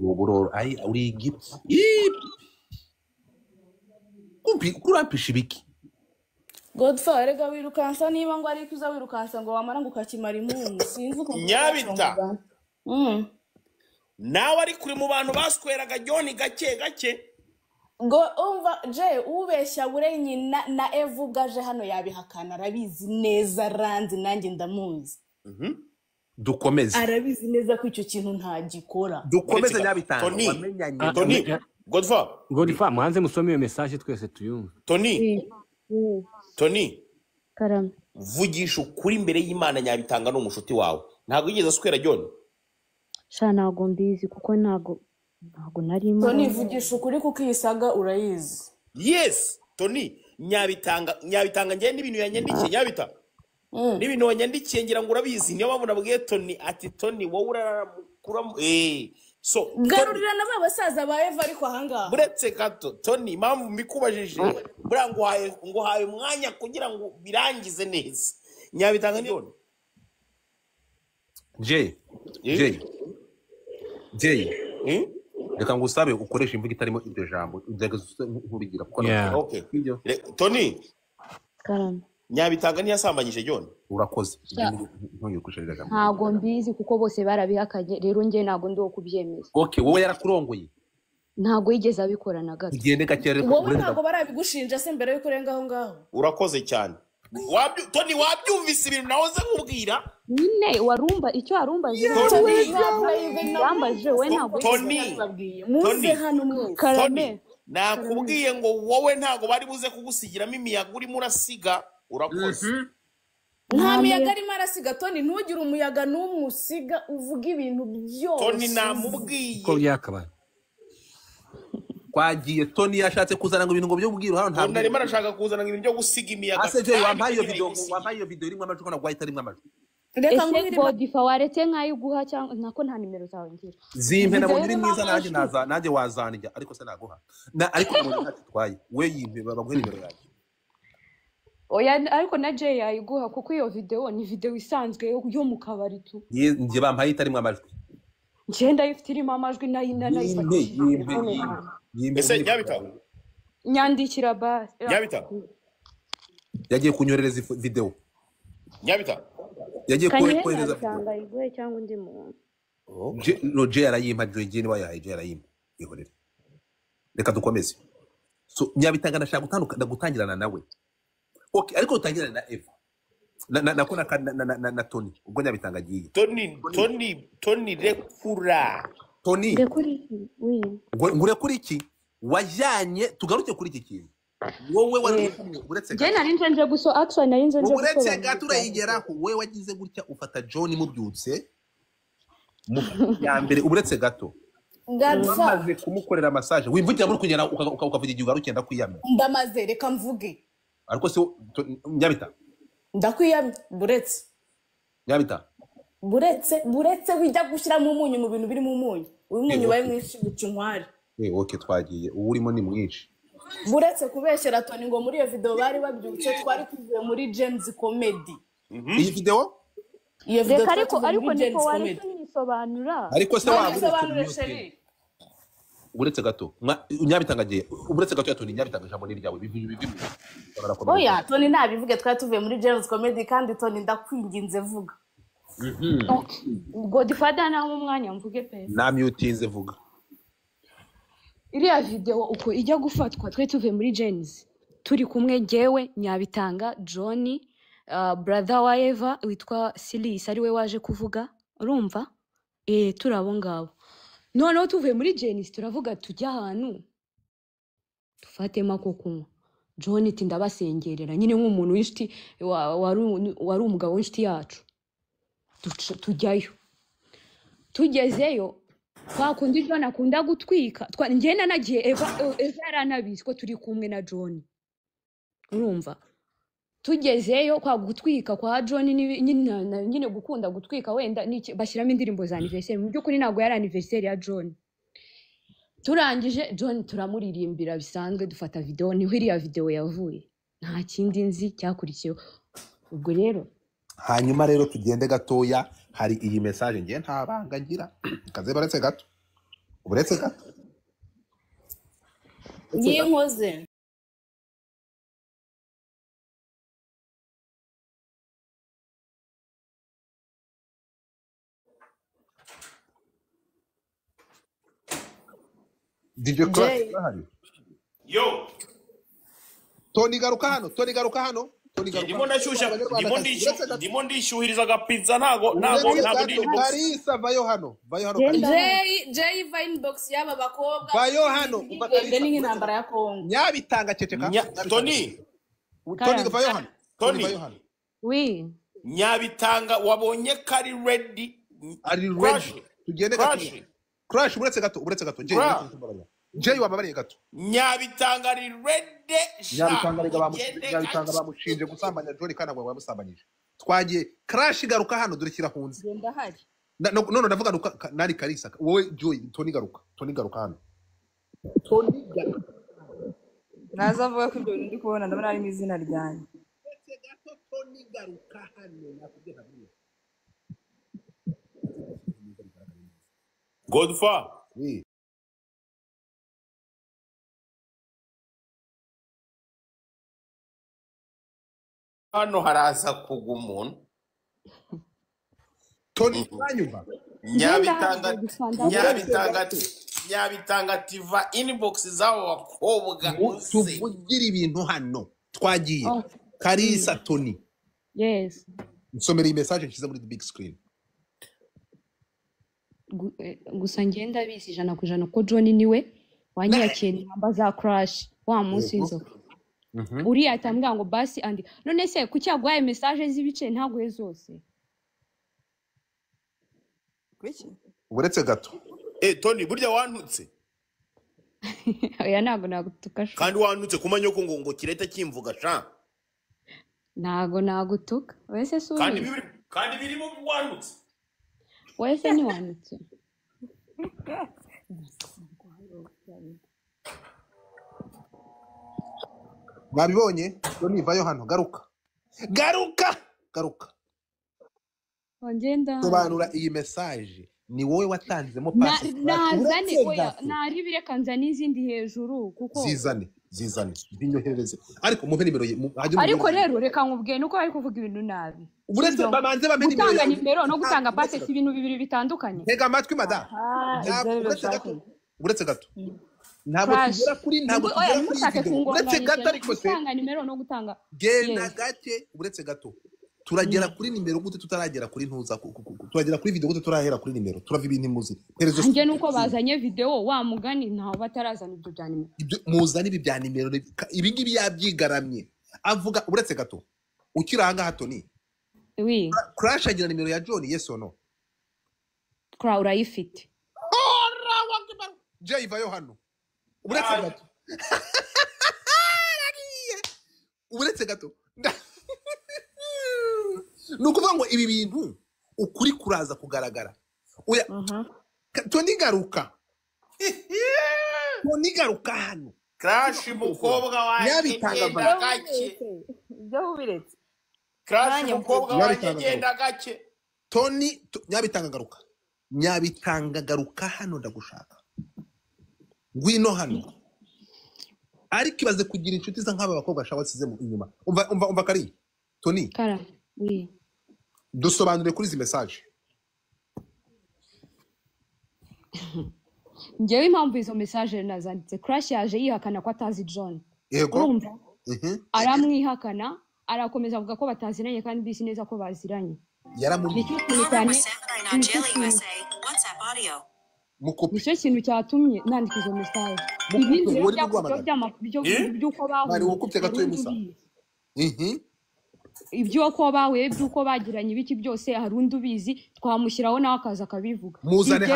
uburo ai uri igiti kurampisha ibiki Godfather rega wirukansa niba ngo ari kuza wirukansa ngo wamara ngo ukakimara imunsi sinzi uko Nyabita nawe ari kuri mu bantu basweraga John gake gake ngo umva je ubeshya burenyi na Eva ubwaje hano yabihakana arabizi neza ranzi nanjye ndamuzi dukomeze arabizi neza ko icyo kintu ntagikora dukomeze Nyabitanga wamenyanye Tony Godfather muhanze musome iyo message twese tuyumva Tony karame vugisha ukuri imbere y'Imana Nyabitanga n'umushuti wawe ntago yigeze aswera John sha ntago mbizi kuko ntago narimo Tony vugisha ukuri kuko iyisaga urayizi yes Tony Nyabitanga ngiye n'ibintu yanyandikiye Nyabita n'ibintu wanyandikiye ngira ngo urabizi niyo mpamvu nabwiye Tony ati Tony wowe urarakura so garurira na babasaza ba Eva ariko ahangaha buretse gato Tony impamvu mbikubajije bura ngo haye umwanya kugira ngo birangize neza Nyabitanga niyo Jay reka ngusabe ukoresha imvugo itarimo iryo jambo nkubigira kuko okay Tony karame Nyabitanga ntiyasambanyije John urakoze ntago mbizi kuko bose barabihakanye rero nge ntago ndi wo kubyemeza okay wowe yarakurongoye ntago yigeze abikora na gato ugende gakere wowe ntago barabigushinja se mbere yuko urenga aho ngaho urakoze cyane Tony wabyumvise ibintu nahoze nkubwira nyine warumva icyo arumbaje yambaje we ntago muze hano mwe karame nakubwiye ngo wowe ntago bari buze kugusigiramo imiyaga urimo urasiga urakoze nta miyaga arimo arasiga Tony ntugire umuyaga n'umwe usiga uvuga ibintu byose Tony namubwiye ko byakabaye kwagiye Tony yashatse kuzana ngo ibintu ngo byo bwira hano ntabwo arimo arashaka kuzana ibintu byo gusiga imiyaga ase wambaye iyo video irimo amajwi ko nagwahita arimo amajwi reka ngwire Bodifa waretse nkayo guha cyangwa nako nta nimero zawe ngira zimpe nabonye iri mwiza nanjye wazanjya ariko se naguha ariko umuntu ntacyo twaye we yimpe baguhe nimero yawe oya ariko na Jay yayiguha kuko iyo video ni video isanzwe yo mu kabari tu nje bampaye itarimo amajwi ngenda ifite irimo amajwi ese Nyabita nyandikira basi Nyabita yagiye kunyorereza video Nyabita yagiye kohereza cyangwa iguhe cyangwa undi muntu Roger arayimpa Joyine wayahaye Joy arayimpa ihorere reka dukomeze so Nyabitanga ndashaka gutangirana nawe okay ariko utangirana na Eva na Tony ubwo Nyabitanga agiye Tony rekura Tony rekuri oui ngure kuri iki wajyanye tugaruke kuri iki kintu wowe wari uretse je nari nje guso action nari nje uretse gatura yigeraho wewe wagize gutya ufata John mubyutse ya mbere uretse gato ngamaze kumukorera massage wimvugira muri kunyara ukavuga igihe ugaruke ndakwiyamye ndamaze reka mvuge ariko se Nyabita ndakwiyamye buretse Nyabita buretse wijya gushyira mu munyu mu bintu biri mu munyu uyu munyu waye mwinshi gucinkwari okay twagiye urimo ni mwinshi buretse kubeshyera Tony ngo muri iyo video bari babyutse twari tuvuye muri James Comedy iyi video iyo video reka twari tuvuye ariko muri niko Jen's wari Comedy kunisobanura ariko se none waburetse bisobanure kumute sheri uretse gato nyabitangagiye uretse gato yatoni nyabitanga ijambo ni ryawe bivi oya Tony nabivuge twari tuvuye muri Jen's Comedy kandi Tony ndakwinginze vuga Godfather nawe umwanya mvuge pe namyutinze vuga iriya video uko ijya gufatwa twe tuvuye muri Jen's turi kumwe jyewe Nyabitanga John brother wa Eva witwa Silis ari we waje kuvuga urumva turabo ngabo noneho tuvuye muri Jen's turavuga tujya ahantu tufatema ko kunywa John iti ndabasengerera nyine nk'umuntu w'inshiti wari umugabo w'inshiti yacu tujyayo tugezeyo twakundi John akunda gutwika ngenda nagiye Eva yaranabizi ko turi kumwe na John urumva tugezeyo kwa gutwika kwa John nyine gukunda gutwika wenda bashyiramo indirimbo za anniversaire mu by'ukuri ntabwo yari anniversaire ya John turangije John turamuririmbira bisanzwe dufata video niho iriya video yavuye nta kindi nzi cyakurikiyeho ubwo rero hanyuma rero tugende gatoya hari iyi message ngiye ntabanga ngira kaze baretse gato uretse gato ngiye nkoze DJ Crash bahari yo Tony garuka hano ndimo ndishyuhiriza agapizza ntago Karisa vayo hano Jay Vine box yaba bakobwa vayo hano Karisa ni nk'intambara ya Kongo Nyabitanga ceceka Tony vayo hano Tony oui Nyabitanga wabonye kari ready tugende gato Crash uretse gato Jay wababariye gato Nyabitanga ari ready Nyabitanga bamushinje gusambanya John kana ngo bamusambanyije twagiye Crash garuka hano dore kirahunze genda hari none ndavuga nari Karisa wowe Joy Tony garuka hano Tony garuka naza avuga ko ibyo ndi kubona ndabona ari izina ryanjye gato Tony garuka hano nakubwira Godfather oui hano haraza kugwa umuntu Tony banyumva Nyabitanga tiva inbox z'abo bakobwa tuvugira ibintu hano twagiye Karisa Tony yes nsomera iyi message nshyize muri the big screen gusa ngenda bisi 100% ko John niwe wanyakiye namba za Crash wa munsi w'inzoka uriya atambwira ngo basi andika none se kucyagwaye message z'ibice ntaguye zose kwiki uretse gato Tony burya wantutse oya ntago nagutuka kandi wantutse kumanya ko ngo kireta kimvuga sha ntago nagutuka wese suri kandi birimo wantutse wese ni wantutse babibonye Tony vayo hano garuka ngenda sobanura iyi message ni wowe watanzemo pass nazane oya nari bireka nzana izindi hejuru kuko zizane binyohereze ariko muhe nimero ariko rero reka nkubwiye nuko bari kuvuga ibintu nabi uretse babanze bamenye gutanga nimero no gutanga pass si ibintu bibiri bitandukanye ntega amatwi madam uretse gato ntabwo tugera kuri uretse gato ariko se gutanga nimero no gutanga genda gake uretse gato turagera kuri nimero gute tutaragera kuri ntuza turagera kuri video gute turahera kuri nimero turava ibintu muzi perezo nje nuko bazanye video wa mugani ntaho batarazana ibyo bya nimero muzana ibi bya nimero ibi ngibi yabyigaramye avuga uretse gato ukiranga hato ni oui Crash agira nimero ya John yes or no Crash urayifite Jay vayo hano uretse gato uretse gato nukuvuga ngo ibi bintu ukuri kuraza kugaragara oya Tony garuka hano Crash mukobwa wanjye genda gake ibyo ubiretse Crash mukobwa wanjye genda gake Tony Nyabitanga garuka. Nyabitanga garuka hano ndagushaka. Ngwino hano. Ariko ibaze kugira inshuti za nk'aba bakobwa shawa size mu inyuma. Umva kari. Tony. Kara. Oui. Dusobanure kuri izi message. Njyewe impamvu izo message nazanditse Crush yaje yihakana ko atazi John. Yego. Urumva? Aramwihakana, arakomeza avuga ko bataziranye kandi bisi neza ko baziranye. Yaramuri. Nicyo kintu cyatumye nandika izo message. Ibindi rero by'uko bahuye. Iby'uko bahuye by'uko bagiranye ibiki byose hari undi ubizi twamushyiraho nawe akaza akabivuga. Muzane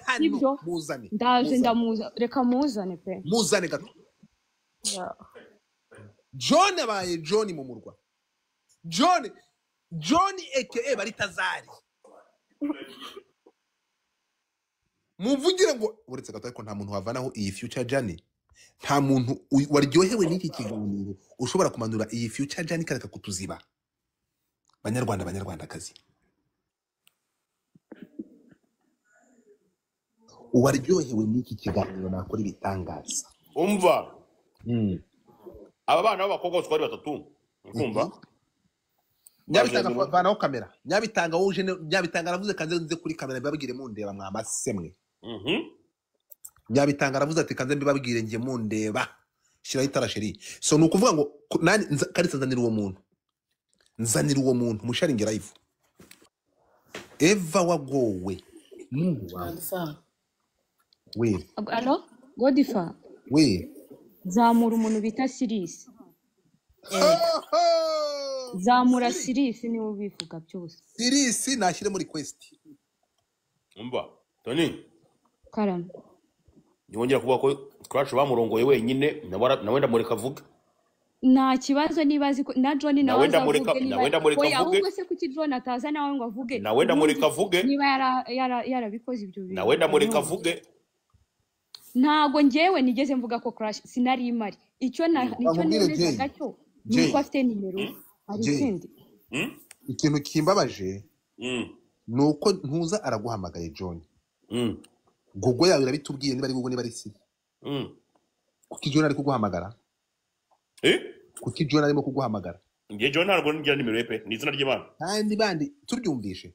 hano. Muzane. Ndaje ndamuza reka muzane pe. Muzane gato. John abaye John mu murwa. John aka Baritazari. Muvugire ngo uretse gato ariko nta muntu wavanaho iyi future journey. Nta muntu waryohewe n'iki kiganiro ushobora kumanura iyi future journey kareka kutuziba. Banyarwandakazi. Waryohewe n'iki kiganiro nakora ibitangaza. Umva. Aba bana b'abakobwa bose bari batatu. Ukumva? Nyabitanga vanaho kamera. Nyabitanga uje Nyabitanga aravuze kanze nze kuri kamera babigire mundeba mwamasemwe. Nyabitanga aravuze ati kanze mbibabwire ngiye mundeba. Shiraho itarasheri. So nukuvuga ngo nani Kalisa nzanira uwo muntu. Nzanira uwo muntu musharinge live. Eva wagowe. We. Allo? Godifa. We. Zamura umuntu bita Sirisi. Zamura Sirisi niwe ubivuga byose. Sirisi nashyire muri request. Umva, Tony. Karame. Yongera kuvuga ko Crush bamurongoye wenyine nawe ndamureka avuga. Nta kibazo nibazi ko na John nawe ndamureka avuge. Ahubwo se kuki John ataza nawe ngo avuge. Nawe ndamureka avuge. Niba yarabikoze ibyo bintu. Nawe ndamureka avuge. Ntago njyewe nigeze mvuga ko Crush sinari imari. Icyo neza gacyo nuko afite nimero ari sindi. Ikintu kimbabaje nuko ntuza araguhamagaye John. Gogo yawe irabitubwiye niba ari Gogo niba ari si. Kuki John ari kuguhamagara? Kuki John arimo kuguhamagara? Ngiye John ntabwo ngira nimero ye pe ni izina ry'Imana. Kandi bandi turyumvishe.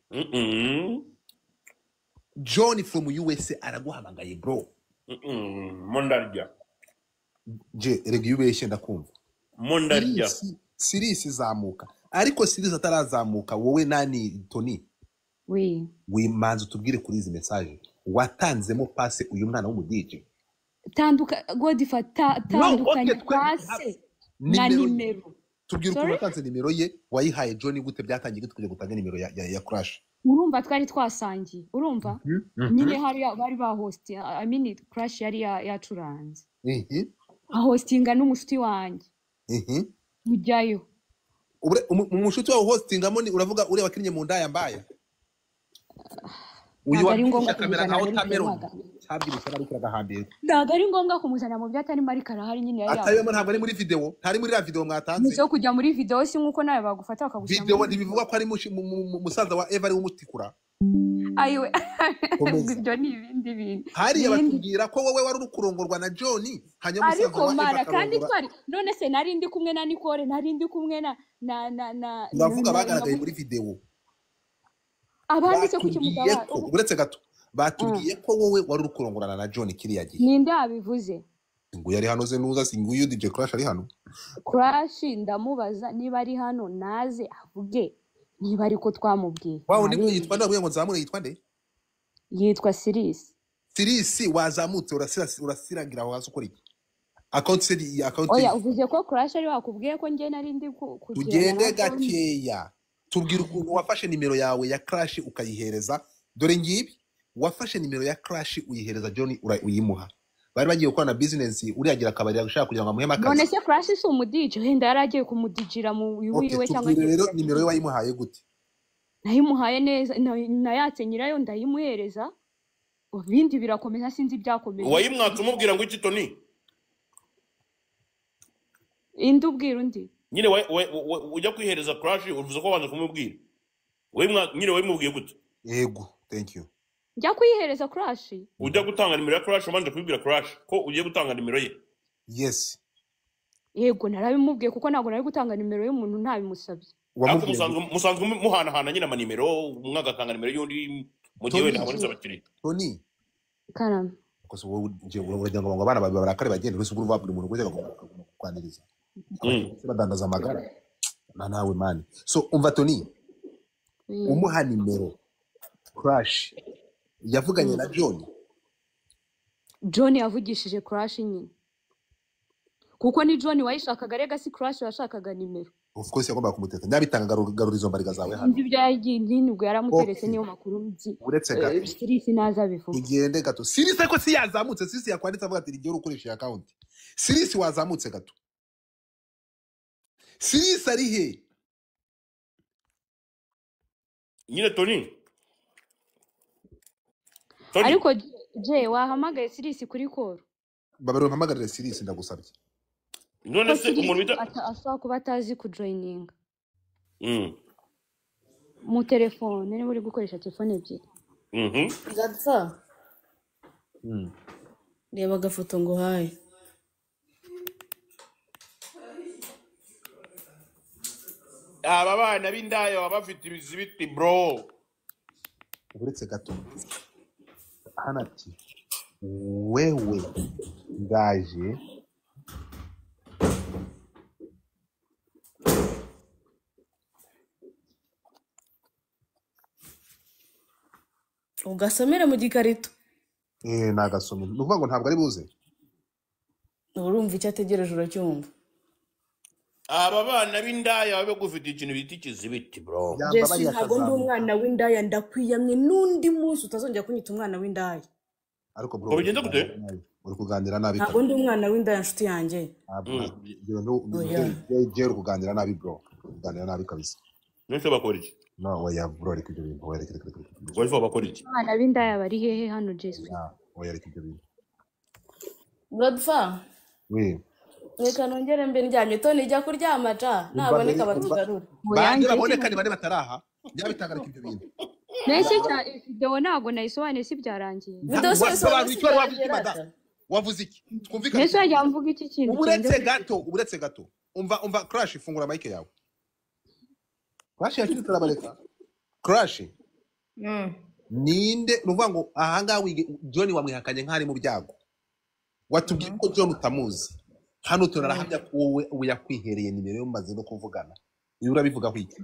John from USA araguhamagaye bro. Mondarya. Je regi yubeshye ndakumva. Mondarya. Sirisi zamuka. Ariko Sirisi atarazamuka wowe nani Tony? Manzi tubwire kuri izi message. Watanzemo passe uyu mwana w'umudije. Godifa tandukanye passe na nimero. Tubwire uko watanze nimero ye wayihaye John gute byatangiye gutuje gutanga nimero ya Crush. Urumva twari twasangiye. Urumva? Nyine hari bari ba host. I mean Crush yari yacuranze. Hostinga n'umushiti wanjye. Mujyayo. Umushuti wawe hostingamo ni uravuga ureba kirinye mu ndaya mbaya. Uyu wa kamera naho Cameroon. Cyabyibuka ari kuragahambira. Ntabwo ari ngombwa kumuzana mu byatari mari karahari nyine yari. Atayemo ntabwo ari muri video. Ntari muri video mwatanze. Cyo kujya muri video si nkuko nawe bagufata bakagushyira. Video ntibivuga ko ari musaza wa Eva ari umutikura. Ayiwe. Ibyo ni ibindi bintu. Hari batubwira ko wowe wari urukurongorwa na John hanyuma musaza wa Eva. Ariko mara kandi twari none se nari ndi kumwe na Nicole nari ndi kumwe na ndavuga bagaragaye muri video. Abandi se kuki mugaba uretse gato batubwiye ko wowe wari urukurongorana na John kiriya gihe. Ninde abivuze? Ngo yari hano ze nuza singuyu DJ Crush ari hano. Crush ndamubaza niba ari hano naze avuge niba ariko twamubwiye. Wawo nibwo yitwa ndavuye ngo nzamure yitwa nde? Yitwa Sirisi. Sirisi wazamutse urasiragira aho hasi ukora iki? Account Oya uvuze ko Crush ari wakubwiye ko nge nari ndi kugira. Tugende gakeya. Tubwira ukuntu wafashe nimero yawe ya Crush ukayihereza. Dore ngibi wafashe nimero ya Crush uyihereza John uyimuha. Bari bagiye gukora na business uriyagira akabari gushaka kugira ngo amuhema akazi. None se Crush si umudije henda yaragiye kumudijira mu wiwe cyangwa rero nimero ye wayimuhaye gute? Nayimuhaye neza nayatse nyirayo ndayimuhereza. Ibindi birakomeza sinzi byakomeza. Wayimwatse umubwira ngo iki Tony? Indi ubwira undi. nyine ujya kwihereza crush uvuze ko wanze kumubwira nyine we mubwiye gute yego thank you njya kuyihereza crush ujya gutanga nimero ya crush ubanza kubibwira crush ko ugiye gutanga nimero ye yes yego narabimubwiye kuko ntabwo nari gutanga nimero y'umuntu ntabimusabye ariko musanzwe muhanahana nyine amanimero umwe agatanga nimero y'undi mu gihe wenda habonetse abakiriya Tony karame koso wowe uragira ngo abana barakare bagende wese ubwo buri muntu wese kwaniriza badandaza amagara nawe mani so umva Tony umuha nimero crush yavuganye na John yavugishije crush nyine kuko ni John wayishakaga rega si crush yashakaga nimero of course yagomba kumuteta nyabitanga garurizo mbariga zawe hano ibyo yagiye nibwo yaramuteretse niyo makuru nzi uretse gato Sirisi naza bivuga tugende gato Sirisi ko si yazamutse Sirisi yakwanditse avuga ati igihe ukoresha account Sirisi wazamutse gato Sirisi ari he nyine Tony ariko je wahamagaye Sirisi kuri call babaro mpamagarire Sirisi ndagusabye none se umuntu bita asaba kuba atazi kujoininga mu telefone niba uri gukoresha telefone ebyiri Gadsa reba agafoto ngo haye aba bana b'indaya baba bafite ibizibiti bro uretse gato hano ati wewe ndaje ugasomere mu gikarito nagasomye ni ukuvuga ngo ntabwo ari buze urumva icyo ategereje uracyumva aba bana b'indaya baba bagufitiye ikintu bita ikizibiti bro Jesse ntabwo ndi umwana w'indaya ndakwiyamye n'undi munsi utazongera kunyita umwana w'indaya ariko bro bigenze gute uri kuganira nabi ntabwo ndi umwana w'indaya nshuti yanjye uri kuganira nabi bro kuganira nabi kabisa nese bakora iki no oya bro reka ibyo bintu oya reka golfo bakora iki abana b'indaya bari hehe hano Jesse oya reka ibyo bintu Godfa we reka nongere mbe ndyamye Tony jya kuryama ca naboneka batugarura banje baboneka ni bane bataraha byabitangara ibyo bintu nese cya video ntabwo nayisobanuye si byarangiye video wavuze iki twumvikana nese yajya mvuga iki kintu uburetse gato umva crash ifungura mic yawe crash yakiri turabareka crash ninde nuvuga ngo ahanga John wamwihakanye nk'ari mu byago watubwiye ko John utamuzi hano turarahamya ko wowe yakwihereye nimero yo maze no kuvugana iyo urabivuga kwiki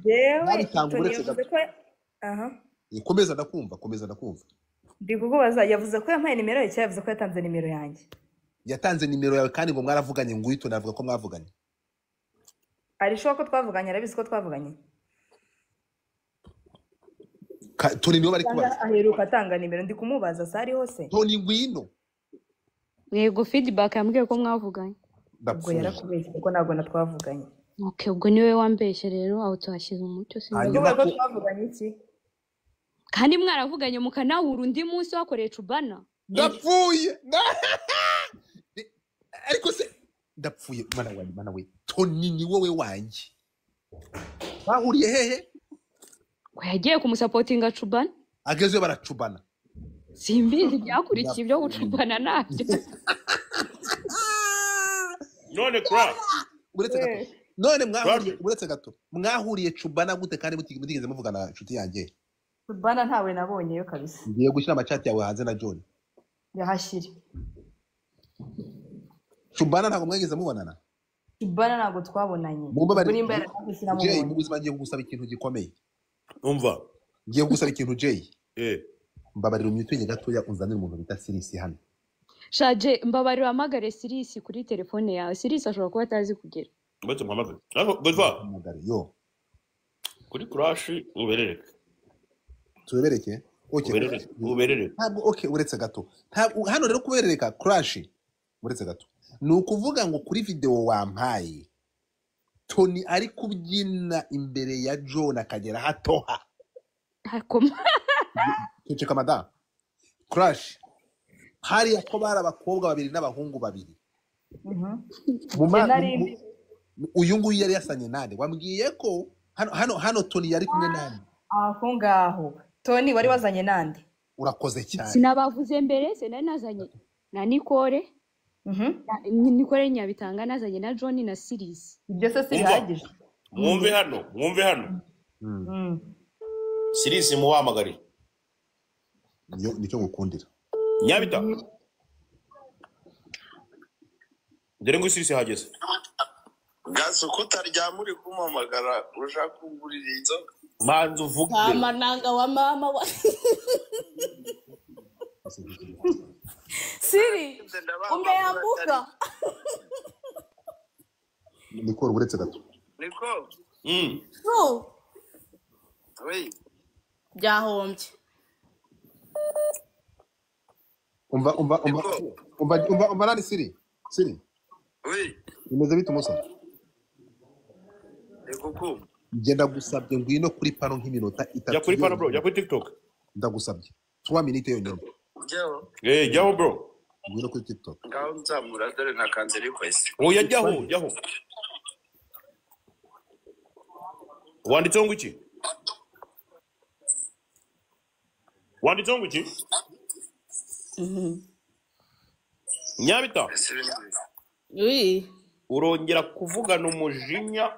nabitanga uretse gato komeza ndakumva ndi kukubaza yavuze ko yampaye nimero ye cyangwa yavuze ko yatanze nimero yanjye yatanze nimero yawe kandi ngo mwaravuganye ngo uhite navuga ko mwavuganye ari sho ko twavuganye arabizi ko twavuganye Tony niyo bari kubaza aheruka atanga nimero ndi kumubaza sari hose Tony ngwino yego feedback yambwiye ko mwavuganye ubwo yarakubeshye kuko ntabwo natwavuganye okay ubwo niwe wambeshye rero aho tuhashyize umucyo sinzi ko twavuganye iki kandi mwaravuganye mukanahura undi munsi wakoreye cubana ndapfuye ariko se ndapfuye mana we Tony ni wowe wanjye bahuriye hehe ko yagiye kumusapotinga cubana agezeyo baracubana simbizi byakurikiye ibyo gucubana nabyo none crash uretse gato none mwahuriye uretse gato mwahuriye cubana gute kandi mutigeze muvugana inshuti yanjye cubana ntawe nabonye yo kabisa ngiye gushyira amachat yawe hanze na John yahashyire cubana ntabwo mwageze mubonana cubana ntabwo twabonanye nimba Jay mu buzima ngiye gusaba ikintu gikomeye umva ngiye gusaba ikintu Jay mbabarira umwitwenge gatoya unzanira umuntu bita Sirisi hano shaje mbabarira amagare Sirisi kuri telefone yawe Sirisi ashobora kuba atazi kugera bate mpamagare aho Godfa amagare yo kuri crash uberereke tubereke uberereke ntabwo uretse gato hano rero kuberereka crash uretse gato ni ukuvuga ngo kuri video wampaye Tony ari kubyina imbere ya John akagera hatoha Ceceka madam crash hari ko bari abakobwa babiri n'abahungu babiri uyu nguyu yari yasanye nande wambwiye ko hano Tony yari kumwe nande aho ngaho Tony wari wazanye nande urakoze cyane sinabavuze mbere se nari nazanye na Nicole Nicole Nyabitanga nazanye na John na Siris ibyo se sirihagije mwumve hano Siris muhamagari nicyo gukundira Nyabita dore ngo Siris hageze gaso kutaryama uri kumamagara ushaka kugurira inzoga manzu vuge kamananga wa mama wa Siri umeambuka Nicole uretse gato Nicole no oui byahombye umva nani Siri oui bimeze bite umusa ekuko ngenda gusabye ngwino kuri pano nk'iminota 3 ya kuri pano bro ya kuri TikTok ndagusabye 3 minutes yonyine jyaho jyaho bro ngwino kuri TikTok ngaho nzamura dore na kanze request oya jyaho wanditseho ngo iki Nyabita oui urongera kuvugana umujinya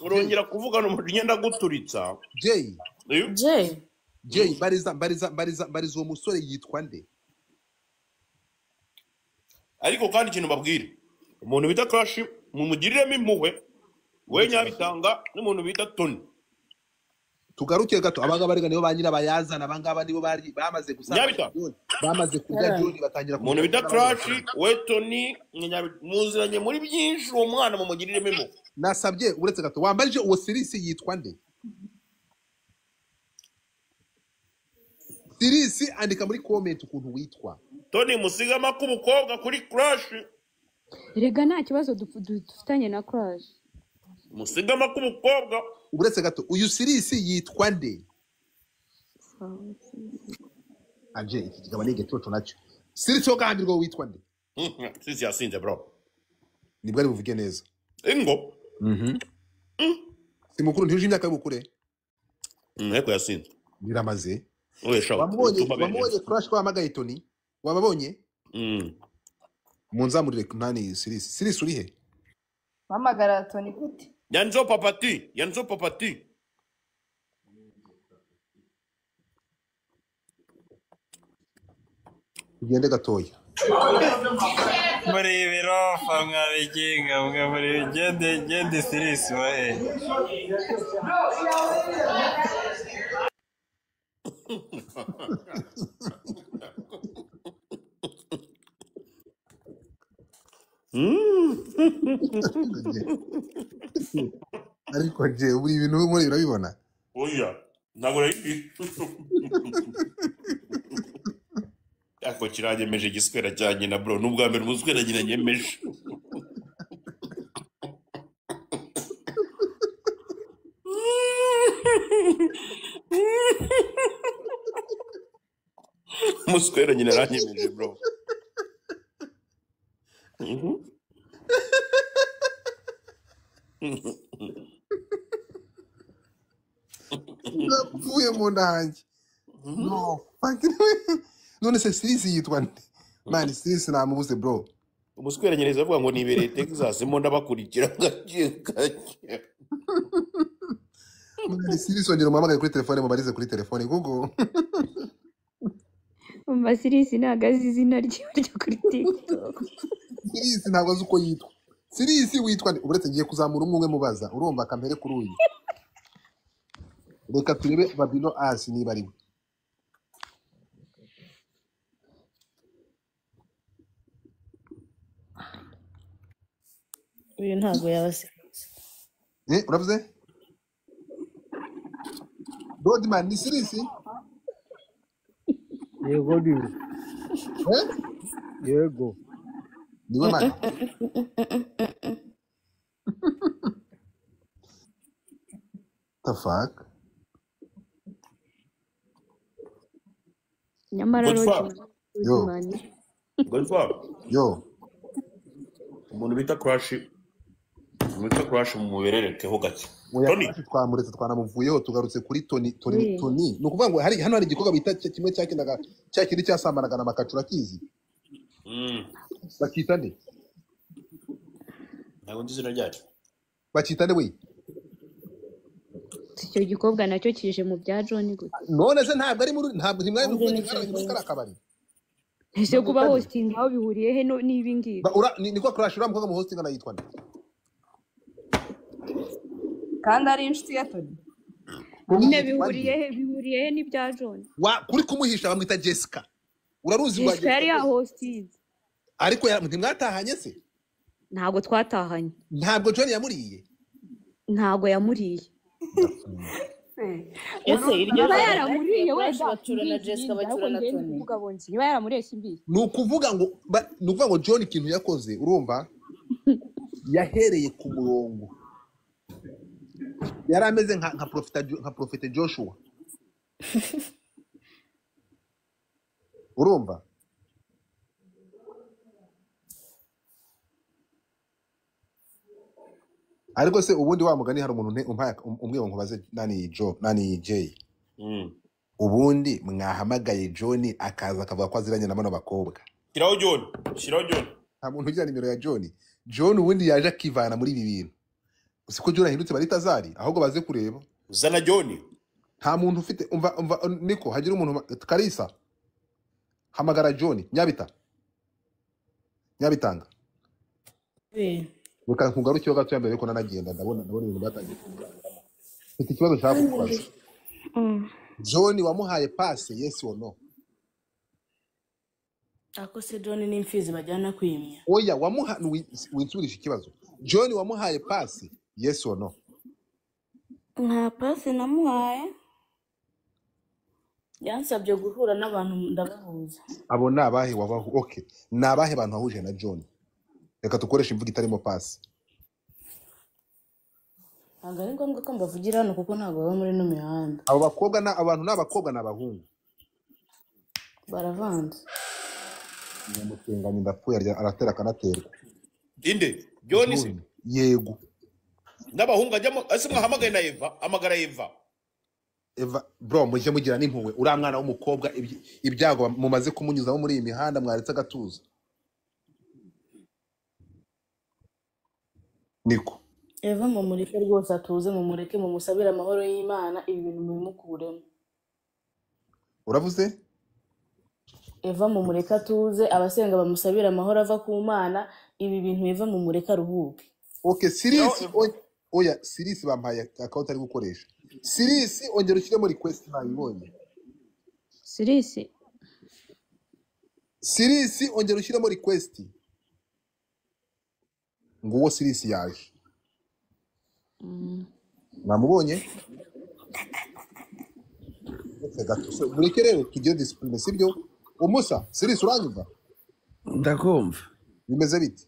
urongera kuvugana umujinya ndaguturitsa Jay bariza uwo musore yitwa nde ariko kandi ikintu babwire umuntu bita Crash mumugiriremo impuhwe we Nyabitanga n'umuntu bita Tony tugaruke gato abangaba rega nibo banyira bayazana abangaba nibo bari bamaze gusanga bamaze kurya John batangira umuntu bita Crash we Tony muziranye muri byinshi uwo mwana mumugiriremo impuhwe nasabye uretse gato wambaje uwo Siris yitwa nde Siris andika muri comment ukuntu witwa Tony musigama k'ubukobwa kuri Crash rega nta kibazo dufitanye na Crash musigama k'ubukobwa uretse gato uyu Siris yitwa nde aje iki kigaba nige toto nacyo Siris yo gambirwa witwa nde Siris yasinze bro nibwo ari buvuge neza ingo si mukuru ntuje imyaka y'ubukure nteko yasinze biramaze wamubonye Crash ko hamagaye Tony wababonye munzamurire nani Siris uri he mamagara Tony gute Yanzo papati ugende gatoya muri birofa mwabigenga muri gende Siris wahe ariko je buri ibintu muri urabibona oya ntabwo ari ako kiranyemeje igiswera cya nyina bro n'ubwa mbere umuswera nyina nyemeje umuswera nyina aranyemeje bro napfuye mu nda hanjye none se Siris yitwa nde mani Siris namubuze bro umuswera nyine avuga ngo nibereye Texas mo ndabakurikira gake mani Siris wongera umuhamagaye kuri telefone mubarize kuri telefone kuko Siris ntabwo azi izina ryo kuri TikTok Siris ntabwo azi uko yitwa Siris witwa nde uretse ngiye kuzamura umwe mubaza urumva kamere kuri uyu reka turebe Babino Asi niba ari we uyu ntabwo yabase uravuze Rodman ni Siris yego ndiwe yego niwe mani the fuck nyamara Yo, Uzimani. Godfather, yo. umuntu bita Crash mumubererekeho gake. Oya Tony, Crash twamuretse twanamuvuyeho tugarutse kuri Tony We. ni ukuvuga ngo hano hari igikorwa bita kimwe cyakinaga cya kindi cyasambanaga na makacura kizi bakita nde ntabwo nzi izina ryacyo. bakita nde we Icyo gikobwa nacyo kije mu bya John gute? none se ntabwo ari muri ntabwo ntimwari nanjye muri nicyo muri kara kabari Ese kuba bakita nde hosting aho bihuriye he n'ibi ngibi? niko Crash uriya mukobwa mu hosting anayitwa nde kandi ari inshuti ya Tony. Nyine yitwa nde bihuriye he n'ibya John? kuri kumuhisha bamwita Jessica uraruzi rwa Jessica yari Jessica yahostinze. ariko ntimwatahanye se Ntabwo twatahanye. ntabwo John yamuriye Ntabwo yamuriye. ese iryo Niba joro yaramuriye Crash wenda bacyura na simbizi Jessica nyine, bacyura ariko na njye ndi Tony. kuvuga bonzi. Niba yaramuriye simbizi. ni ukuvuga ngo John ikintu yakoze urumva yahereye ku murongo yari ameze nka Prophet Joshua urumva ariko se ubundi wa mugani hari umuntu umwe ngo nkubaze nani Jay ubundi mwahamagaye John akaza akavuga ko aziranye na bano bakobwa Shiraho John. nta muntu ugira nimero ya John ubundi yaje akivana muri ibi bintu siko John ahindutse barita zari ahubwo baze kureba Uzana John. nta muntu ufite umva niko hagira umuntu Kalisa hamagara John Nyabitanga reka nkugarukeho gato mbere yuko nanagenda ndabona ibintu batangiye kuganiramo mfite ikibazo nshaka kukubaza John wamuhaye passe yes or no ako se John n'imfizi bajyana kwimya. oya winsubirije ikibazo John wamuhaye passe yes or no Nta pasi namuhaye. Yansabye guhura n'abantu ndabahuza. abo ni abahe wabaho okay ni abahe bantu wahuje na John reka tukoresha imvugo itarimo passe Ntabwo ari ngombwa ko mbavugira hano kuko ntabwo baba muri ino mihanda. abo bakobwa abantu ni abakobwa n'abahungu Baravanze. nyamutenganye ndapfuye aratera akanaterwa Inde, John se. yego N'abahungu ajyamo ase mwahamagaye na Eva, amagara Eva. Eva bro mujye mugira n'impuhwe uriya mwana w'umukobwa ibyago mumaze kumunyuzamo muri iyi mihanda mwaretse agatuza niko Eva mumureke rwose atuze mumureke mumusabire amahoro y'Imana ibi bintu mubimukuremo. uravuze Eva mumureke atuze abasenga bamusabire amahoro ava ku Mana ibi bintu Eva mumureke aruhuke. okay oya Sirisi bampaye account ari gukoresha Sirisi ongera ushyiremo request nabibonye Sirisi ongera ushyiremo request nguwo Sirisi yaje namubonye gato mureke rero tugire discipline sibyo umusa Sirisi uranyumva ndakumva bimeze bite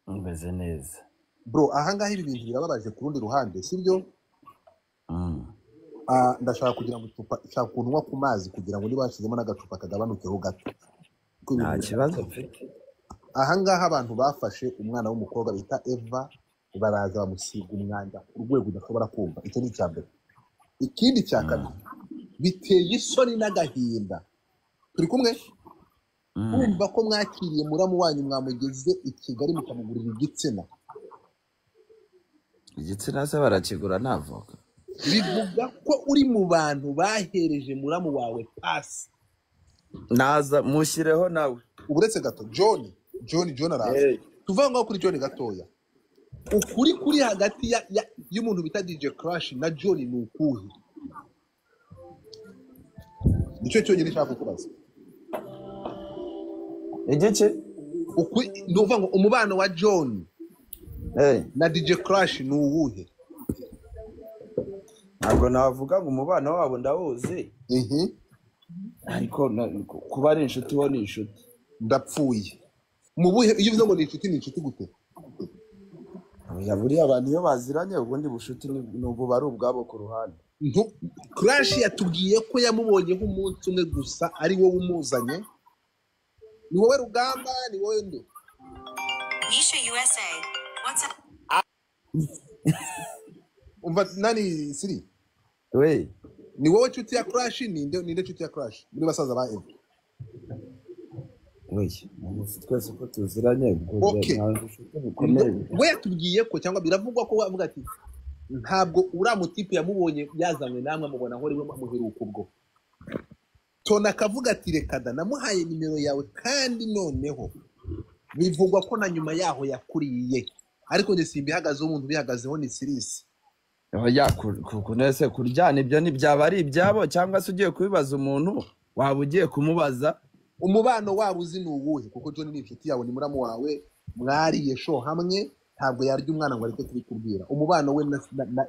umeze neza bro ahangaha ibi bintu birababaje ku rundi ruhande sibyo ndashaka kugira ngo nshaka kunywa ku mazi kugira ngo niba hashyizemo n'agacupa kagabanukeho gato nta kibazo mfite ahangaha abantu bafashe umwana w'umukobwa bita Eva baraza bamusiga umwanda ku rwego udashobora kumva icyo ni icya mbere ikindi cya kabiri biteye isoni n'agahinda turi kumwe kumva ko mwakiriye muramu wanyu mwamugeze i Kigali mukamugurira igitsina se barakigura ntavuga bivuga ko uri mu bantu bahereje muramu wawe pasi naza mushyireho nawe uburetse gato John araza tuvuga ngo kuri John gatoya ukuri kuri hagati y'umuntu bita DJ Crash na John ni ukuhe nicyo cyonyine nshaka kukubaza igice nduvuga ngo umubano wa John na DJ Crash ni uwuhe ntabwo navuga ngo umubano wabo ndawuzi ariko kuba ari inshuti ho ni inshuti ndapfuye mu buhe iyo uvuze ngo ni inshuti gute buriya abantu iyo baziranye ubundi bushuti n'ubu bari ubwabo ku ruhande Crash yatubwiye ko yamubonyeho umunsi umwe gusa ari wowe umuzanye ni wowe Rugamba ni wowe ndo Nisha USA. What's up? umva nani Siri we ni wowe nshuti ya Crash ninde nshuti ya Crash muri basaza ba Eva we twese ko tuziranye okay bikomeye we yatubwiye ko cyangwa biravugwa ko avuga ati ntabwo uramutipe yamubonye yazanywe namwe amubona aho riwe muheruka ubwo Tona akavuga ati reka da namuhaye nimero yawe kandi noneho bivugwa ko na nyuma yaho yakuriye ariko nge simbihagaze umuntu bihagazeho ni Sirisi oya kunese kuryana ibyo byaba ari ibyabo cyangwa se ugiye kubibaza umuntu waba ugiye kumubaza umubano wabo uzi ni uwuhe kuko John ni inshuti yawe ni muramu wawe mwariye sho hamwe ntabwo yarya umwana ngo areke kubikubwira umubano we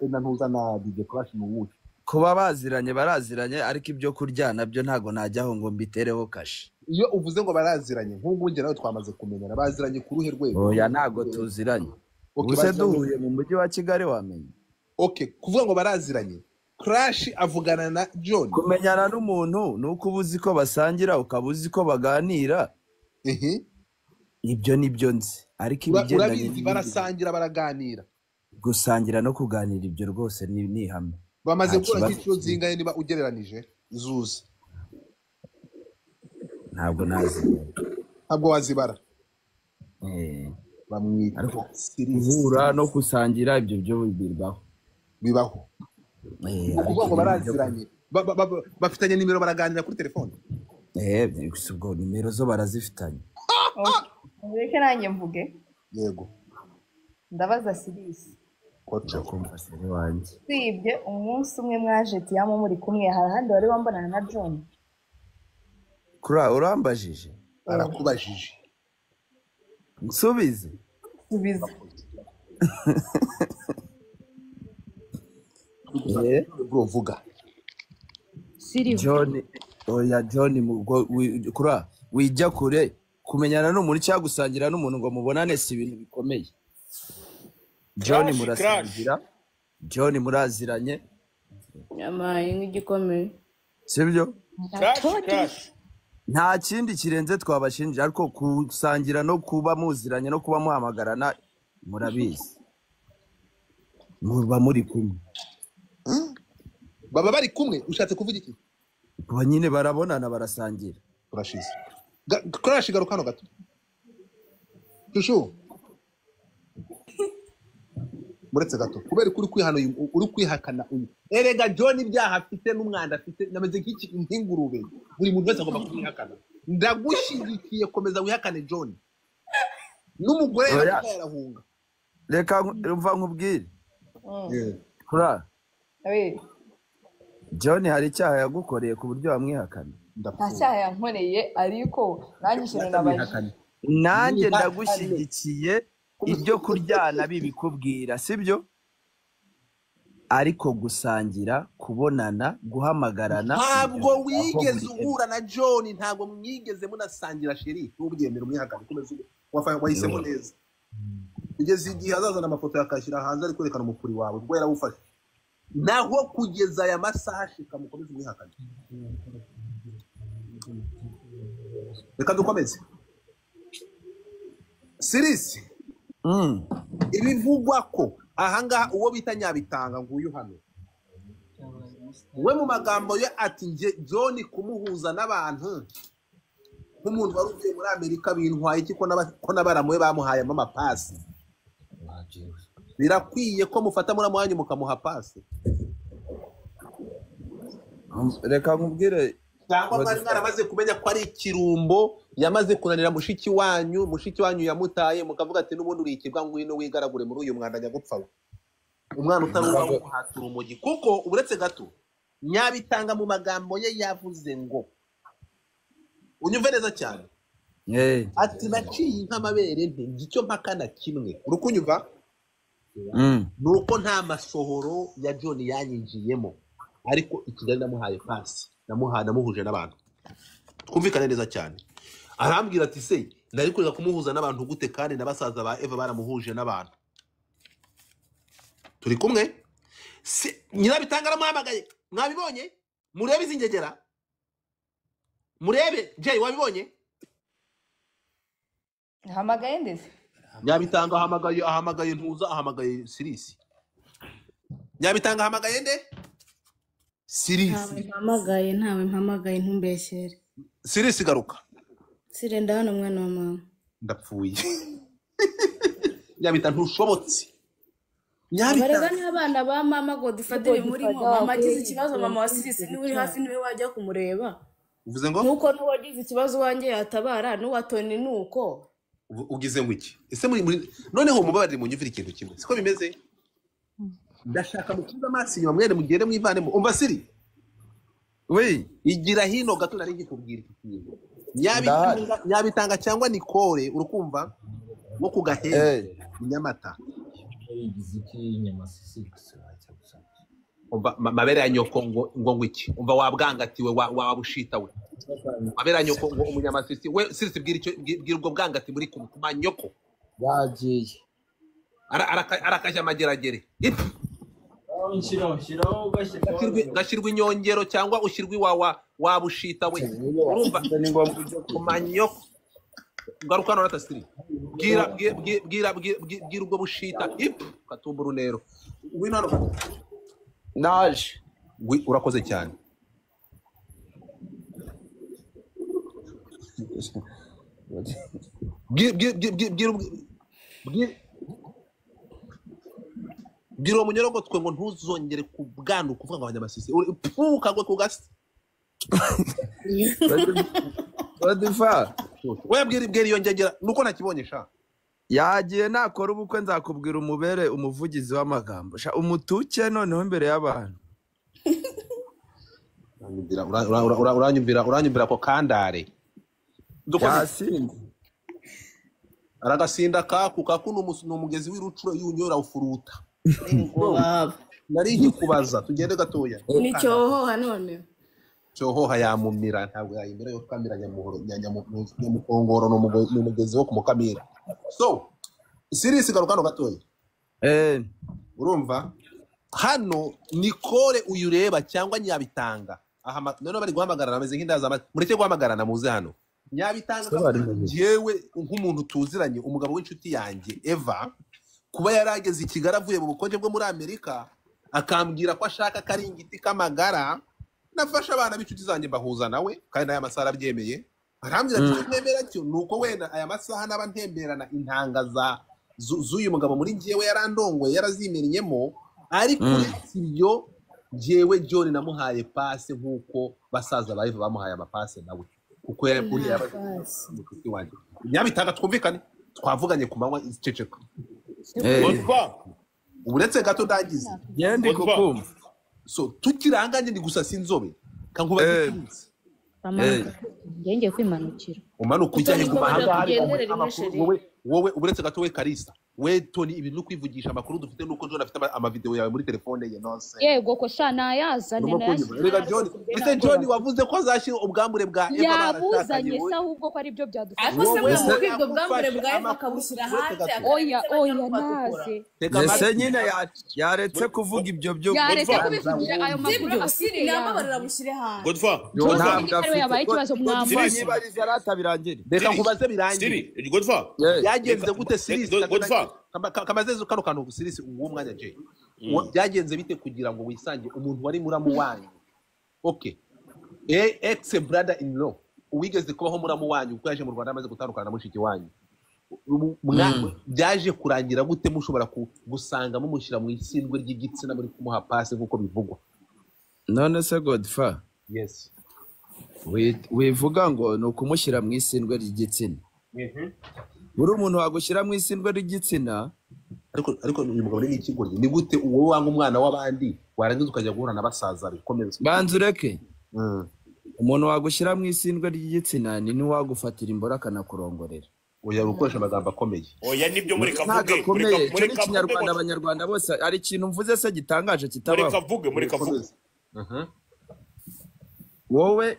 na ntuza na DJ Crash ni uwuhe kuba baraziranye ariko ibyo kuryana byo ntago najyaho ngo mbitereho kashi iyo uvuze ngo baraziranye nk'ubu nge nawe twamaze kumenyana baziranye ku ruhe rwego oya ntago tuziranye ubuse duhuye mu mujyi wa Kigali wamenye okay kuvuga ngo baraziranye Crash avugana na John kumenyana n'umuntu nuko ubuzi ko basangira ukabuzi ko baganira ibyo nibyo nzi ariko ibigendanye barasangira baraganira gusangira no kuganira ibyo rwose ni hamwe bamaze gukora inshuro zingahe niba ugereranije zuzi ntabwo nazi ntabwo wazibara bamwita guhura no gusangira ibyo byo bibaho kuvuga ngo baraziranye bafitanye nimero baraganira kuri telefone ubwo nimero zo barazifitanye reka nanjye mvuge yego ndabaza Sirisi kumva sere wanjye sibye umunsi umwe mwaje tiyamo muri kumwe hari ahandi wari wambonana na John urambajije arakubajije nsubize bro vuga John oya John wijya kure kumenyana n'umuntu cyangwa gusangira n'umuntu ngo mubonane si ibintu bikomeye John muraziranye yamaye nk'igikomeye sibyo nta kindi kirenze twabashinja ariko gusangira no kuba muziranye no kuba muhamagarana murabizi muba muri kumwe baba bari kumwe ushatse kuvuga iki kuba nyine barabonana barasangira urashize Crash garuka hano gato Shushu muretse gato kubera kuri kwihano uri kwihakana uyu erega John ibyaha afite n'umwanda afite nameze nk'iki nk'ingurube buri muntu wese agomba kwihakana ndagushigikiye komeza wihakane John n'umugore yarahunga reka umva nkubwire kura John hari icyaha yagukoreye ku buryo wamwihakana nta cyaha yankoreye ariko nanjye ikintu nabaje nanjye ndagushyigikiye ibyo kuryana bibikubwira sibyo ariko gusangira kubonana guhamagarana ntabwo wigeze uhura na John ntabwo mwigeze munasangira sheri n'ubyemera umwihakana komeza wahisemo neza kugeza igihe azazana amafoto yakashyira hanze ari kwerekana umukuri wawe ubwo yarawufashe naho kugeza aya masaha ashika mukomeze umwihakana reka dukomeze Sirisi ibivugwa ko ahangaha uwo bita Nyabitanga nguyu hano we mu magambo ye ati nge John kumuhuza n'abantu nk'umuntu wari uvuye muri Amerika bintwaye iki ko n'abaramuwe bamuhaye amapasi birakwiye ko mufata muri amwanyu mukamuha pasi reka nkubwire cyangwa mwari mwaramaze kumenya ko ari ikirumbo yamaze kunanira mushiki wanyu yamutaye mukavuga ati n'ubundi uri ikibwa ngwino wigaragure muri uyu mwanda nyagupfa we umwana utaruba guhatura umugi kuko uburetse gato Nyabitanga mu magambo ye yavuze ngo unyumve neza cyane ati naciye nk'amabere nte ngicyo mpaka na kimwe urukunyumva nuko nta masohoro ya John yanyinjiyemo ariko Kigali namuhaye pasi namuhuje n'abantu twumvikane neza cyane arambwira ati se ndari kureka kumuhuza n'abantu gute kandi nabasaza ba Eva baramuhuje n'abantu turi kumwe Nyirabitanga aramuhamagaye mwabibonye murebe izingegera murebe Jay wabibonye Hamagaye ndetse. Nyabitanga ahamagaye ntuza ahamagaye Sirisi. Nyabitanga ahamagaye nde? Sirisi. ntawe mpamagaye ntumbeshyere. Sirisi garuka. Sire ndahano mwana wa mama. Ndapfuye. Nyabita ntushobotse. Abarega n'abana ba mama ngo dufatire muri mama agize ikibazo mama wa Sirisi niwe uri hafi niwe wajya kumureba. Uvuze ngo? Nuko n'uwagize ikibazo wanjye yatabara n'uwatoni nuko. Ugize ngo iki? Ese muri noneho mubabarire mu nyumvira ikintu kimwe. Siko bimeze? Ndashaka mukiza amaso inyuma mwere mugere mwivanemo. Umva Siri. We, igira hino gato nari ngikubwira iki kintu. Nyabitanga cyangwa Nicole urukumva ngo kugahera Nyamata. Umva mabere ya nyoko ngo iki? Umva wabwangatiwe wabushita we. Mabere ya nyoko ngo umunyamasisi we Sirisi bwira ubwo bwangati muri kuma nyoko. Yagiye. Arakajya mageragere. Gashirwa inyongero cyangwa ushyirwa iwawa wabushita we. Urumva kumanyoko garuka no ratasiri. Bwira ubwo bushita katumba runero. Wino naje. Urakoze cyane. Bwira umunyorogo twe ngo ntuzongere kubwana ukuvuga ngo abanyamasisi ukagwe ku gasi. Godifa we bwira iyo ngegera nuko nakibonye sha. Yagiye nakora ubukwe nzakubwira umubere umuvugizi w'amagambo sha umutuke noneho imbere y'abantu. Uranyumvira ko kandare. Yasinze. Aragasinda kaku n'umugezi w'irucuro yunyora ufuruta. Nari nkikubaza tugende gatoya. Ni cyohoha none. Cyohoha yamumira ntabwo yayimbere yo kamira nyamukongoro n'umugezi wo kumukamira. So Sirisi garukano gatoya. Urumva hano Nicole uyureba cyangwa Nyabitanga none bari guhamagara nameze nk'indaza mureke guhamagarana muze hano. Nyabitanga jewe nk'umuntu tuziranye umugabo w'inshuti yanjye Eva kuba yarageze Kigali avuye mu bukonje bwo muri Amerika akambwira ko ashaka karingiti kamagara nafasha abana b'inshuti zanjye bahuza nawe kandi aya masaha abyemeye arambwira ati nemera cyo nuko wenda aya masaha naba ntemberana intangaza z'uyu mugabo muri ngiyewe yarandongwe yarazimenyemo ariko ibyo jewe John namuhaye passe nkuko basaza bayiva bamuhaye amapase nawe kuko yari yabaye wanjye. Nyabitanga twumvikane twavuganye ku manywa iceceka. Uretse gato ndagize yende kukumva. So tukiranganye ndi gusa sinzobe kankuba ngenge kwimanukira umanuka ujyaye ku mahanga wowe uretse gato we Karisa we Tony ibintu kwivugisha amakuru dufite nuko John afite amavideo yawe muri telefone ye nose yego ko shana yazane rega John ese John wavuze ko azashira ubwambure bwa Eva yabuzanye se ahubwo ko ari byo byadufite ariko se muri ubwo bwambure bwa Eva akabushyira hanze oya naze ese nyine yaretse kuvuga ibyo byo yaretse kubivugira ayo makuru asiri nababarira bushyire hanze Godfa yabaye ikibazo mwambaye bariza ratabirangire reka nkubaze birangire Godfa yagenze gute Sirisi kamazezo kano kantu Sirisi uwo mwanya je byagenze bite kugira ngo wisange umuntu wari muramu wanyu okay ex brother in law uwigeze kubaho muramu wanyu uko yaje mu Rwanda amaze gutandukana na mushiki wanyu byaje kurangira gute mushobora gusanga mumushyira mu isindwe ry'igitsina muri kumuha passe nkuko bivugwa none se Godfa yes wivuga ngo ni ukumushyira mu isindwe ry'igitsina buri umuntu wagushyira mu isindwe ry'igitsina ariko uyu mugabo ni ikigoryi ni gute uwo wanga umwana w'abandi warangiza ukajya guhura na basaza bikomeza banza ureke umuntu wagushyira mu isindwe ry'igitsina ni n'uwagufatira imbora akanakurongorera oya gukoresha amagambo akomeye oya nibyo muri kavuge muri Kinyarwanda abanyarwanda bose ari ikintu mvuze se gitangaje kitabaho muri kavuge wowe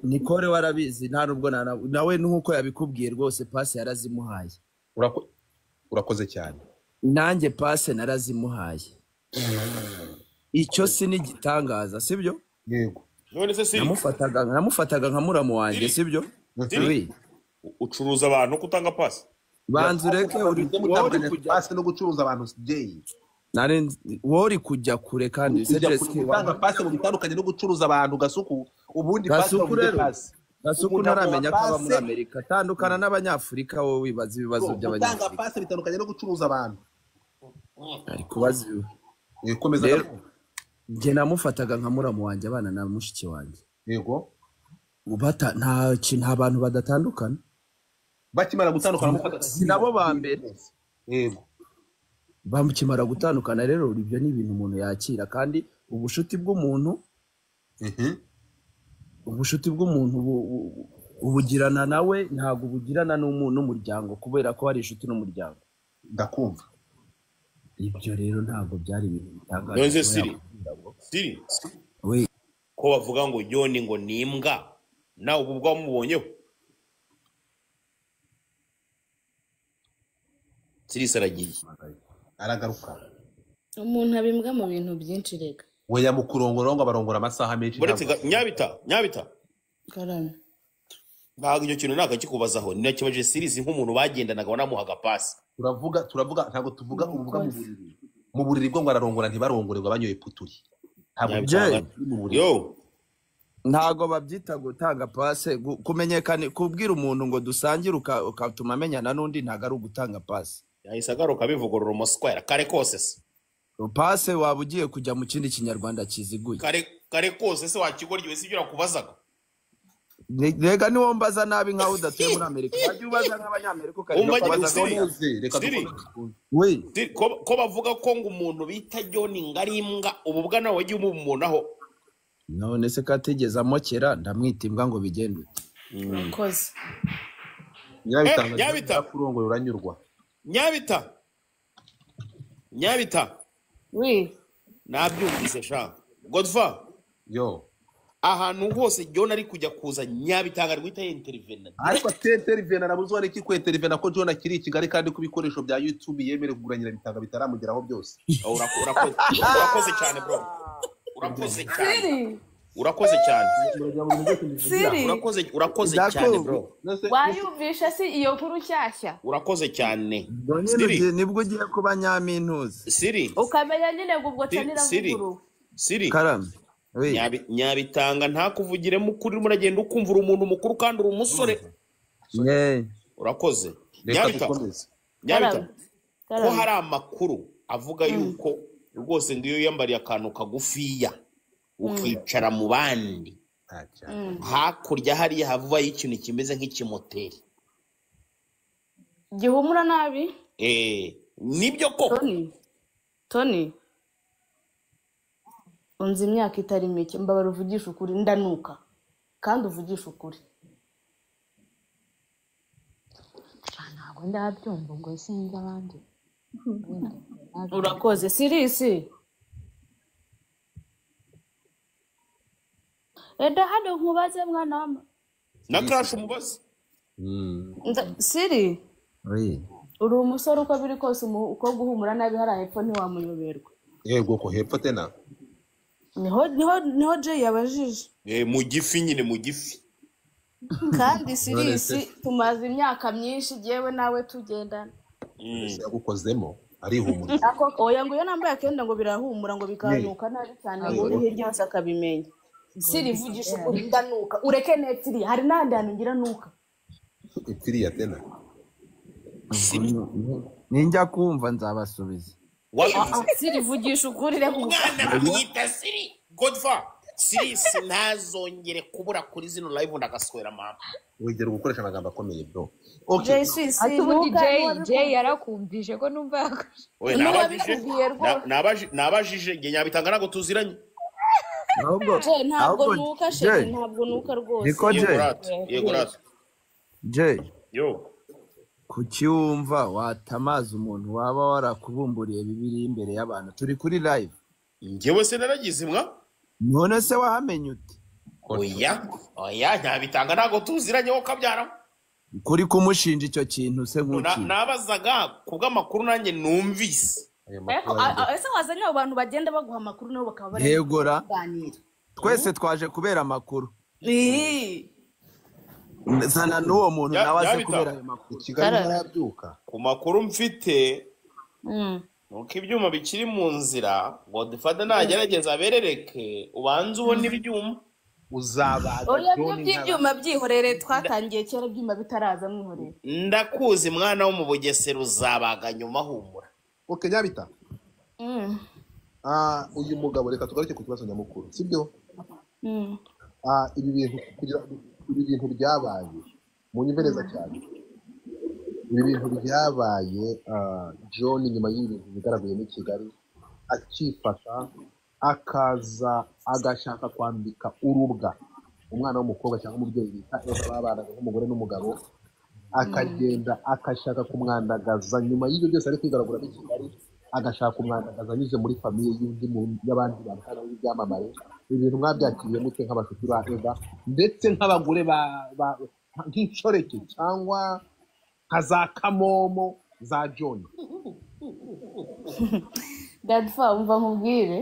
Nicole warabizi nta nubwo nawe nkuko yabikubwiye rwose passe yarazimuhaye urakoze cyane nanjye passe narazimuhaye icyo si n'igitangaza sibyo yego none se si namufataga nka muramu wanjye sibyo ucuruza abantu kutanga pasi banza ureke mutandukanye pasi no gucuruza abantu Jay wowe uri kujya kure kandi gutanga pasi mu bitandukanye no gucuruza abantu Gasuku ubundi Gasuku rero Gasuku ntaramenya ko aba muri Amerika tandukana n'abanyafurika wowe wibaza ibibazo by'abanyafurika gutanga pasi bitandukanye no gucuruza abantu ari kubaza ikomeza njye namufataga nka muramu wanjye abana na mushiki wanjye yego nta bantu badatandukana bakimara gutandukana mufata nabo ba mbere yego bamukimara gutandukana rero ibyo ni ibintu umuntu yakira kandi ubushuti bw'umuntu ubugirana nawe ntabwo ubugirana n'umuryango kubera ko hari inshuti n'umuryango ndakumva ibyo rero ntabwo byari ibintu bitangaje none Siri ko bavuga ngo John ngo nimbwa nawe ubu bwamubonyeho Siri saragiye aragaruka umuntu abimbwa mu bintu byinshi rega we yamukurongora ngo abarongora amasaha menshi nyabita karame ntabwo icyo kintu ntabwo kikubazaho ni nakibaje Siri nk'umuntu bagendanaga wanamuhaga pasi turavuga ntabwo tuvuga uvuga mu buriri bwo ngo ararongora ntibarongorerwa banyoye puturi ntabwo babyita gutanga pase kumenyekana kubwira umuntu ngo dusangire ukatuma amenyana n'undi ntabwo ari ugutanga pase yahise agaruka bivugurura umuswera kare kose se pase waba ugiye kujya mu kindi kinyarwanda kiziguye kare kose se wakigoryiwe si ibyo nakubazaga rega niwo mbaza nabi nkaho udatuye muri Amerika wajya ubaza nk'abanyamerika ko bavuga ko ngo umuntu bita John ngari imbwa ubu bwa nawe wagiye umubonaho none se katigeze amokera ndamwita imbwa ngo bigende koze nyabita kurongora uranyurwa nyabita nabyumvise sha Godfa ahantu hose John ari kujya kuza nyabitanga rwita intervene ariko intervene arabuzwa n'iki ko intervene ko John akiri Kigali kandi ku bikoresho bya YouTube yemere kuguranyira bitanga bitaramugeraho byose urakoze cyane bro urakoze cyane cyane bro wayumvisha si iyo nkuru nshyashya urakoze cyane nibwo ugiye kuba nyamintuzi Siri ukamenya nyine ngo ubwo canira nkuru Siri karame nyabitanga ntakuvugiremo ukuri muragenda ukumvura umuntu mukuru kandi uri umusore urakoze nyabita ko hari amakuru avuga yuko rwose ngiyo yambariye akantu kagufiya ukicara mu bandi hakurya hariya havuye ikintu kimeze nk'ikimoteri gihumura nabi nibyo koko Tony unzi imyaka itari mike mbabara uvugisha ukuri ndanuka kandi uvugisha ukuri ntabwo ndabyumva ngo sinzi abandi urakoze Sirisi eda hano nkubaze mwana wama na crash umubaze Siri uri umusore uko biri kose uko guhumura nabi hari hepfo ntiwamuyoberwa yego ko hepfo tena niho Jay yabajije mu gifi nyine mu gifi kandi Sirisi tumaze imyaka myinshi yewe nawe tugendana yagukozemo arihumura oya ngo iyo nambaye akenda ngo birahumura ngo bikanuka nabi cyane ngo uri hirya hose akabimenya Siri vugisha ukuri ndanuka ureke netiri hari nandi hantu ngira nuka itiri ya tena ninjya kumva nzabasubiza Siri vugisha ukuri reka umwana bamwita Siri Godfa Siri sinazongere kubura kuri zino live ndagaswera mama wigera gukoresha amagambo akomeye bro Jay yarakumvije ko numva yakoze nabajije nge nyabitanga ntago tuziranye ntabwo nuka sheri ntabwo nuka rwose yego rat Jay kuki wumva watamaza umuntu waba warakubumburiye bibiri imbere y'abantu turi kuri live ngewe se naragize mwa none se wahamenye ute oya nyabitanga ntago tuziranye wo kabyara kuri kumushinja icyo kintu se nk'uki nabazaga kubw'amakuru nanjye numvise ese wazanye abo bantu bagenda baguha amakuru nabo bakaba bari yegora twese twaje kubera amakuru zana n'uwo muntu nawe aze kubera ayo makuru Kigali ntarabyuka ku makuru mfite nuko ibyuma bikiri mu nzira Godfather nagerageza aberereke ubanze ubona ibyuma uzabaga oya by'ibyuma byihorere twatangiye kera ibyuma bitaraza mwihorere ndakuzi mwana wo mu Bugesera uzabaga nyuma humura okay Nyabita uyu mugabo reka tugaruke ku kibazo nyamukuru sibyo ibi bintu byabaye mu nyumvereza cyane ibi bintu byabaye John nyuma y'ibintu bigaragaye muri Kigali akifata akaza agashaka kwambika urubwa umwana w'umukobwa cyangwa umubyeyi bita babanaga nk'umugore n'umugabo akagenda akashaka kumwandagaza nyuma y'ibyo byose ari kwigaragura muri Kigali agashaka kumwandagaza anyuze muri famiye y'abandi bantu kandi b'ibyamamare ibintu mwabyakiriye mute nk'abashuti ba Eva ndetse nk'abagore nk'inshoreke cyangwa nka za Kamomo za John Dadfa umva nkubwire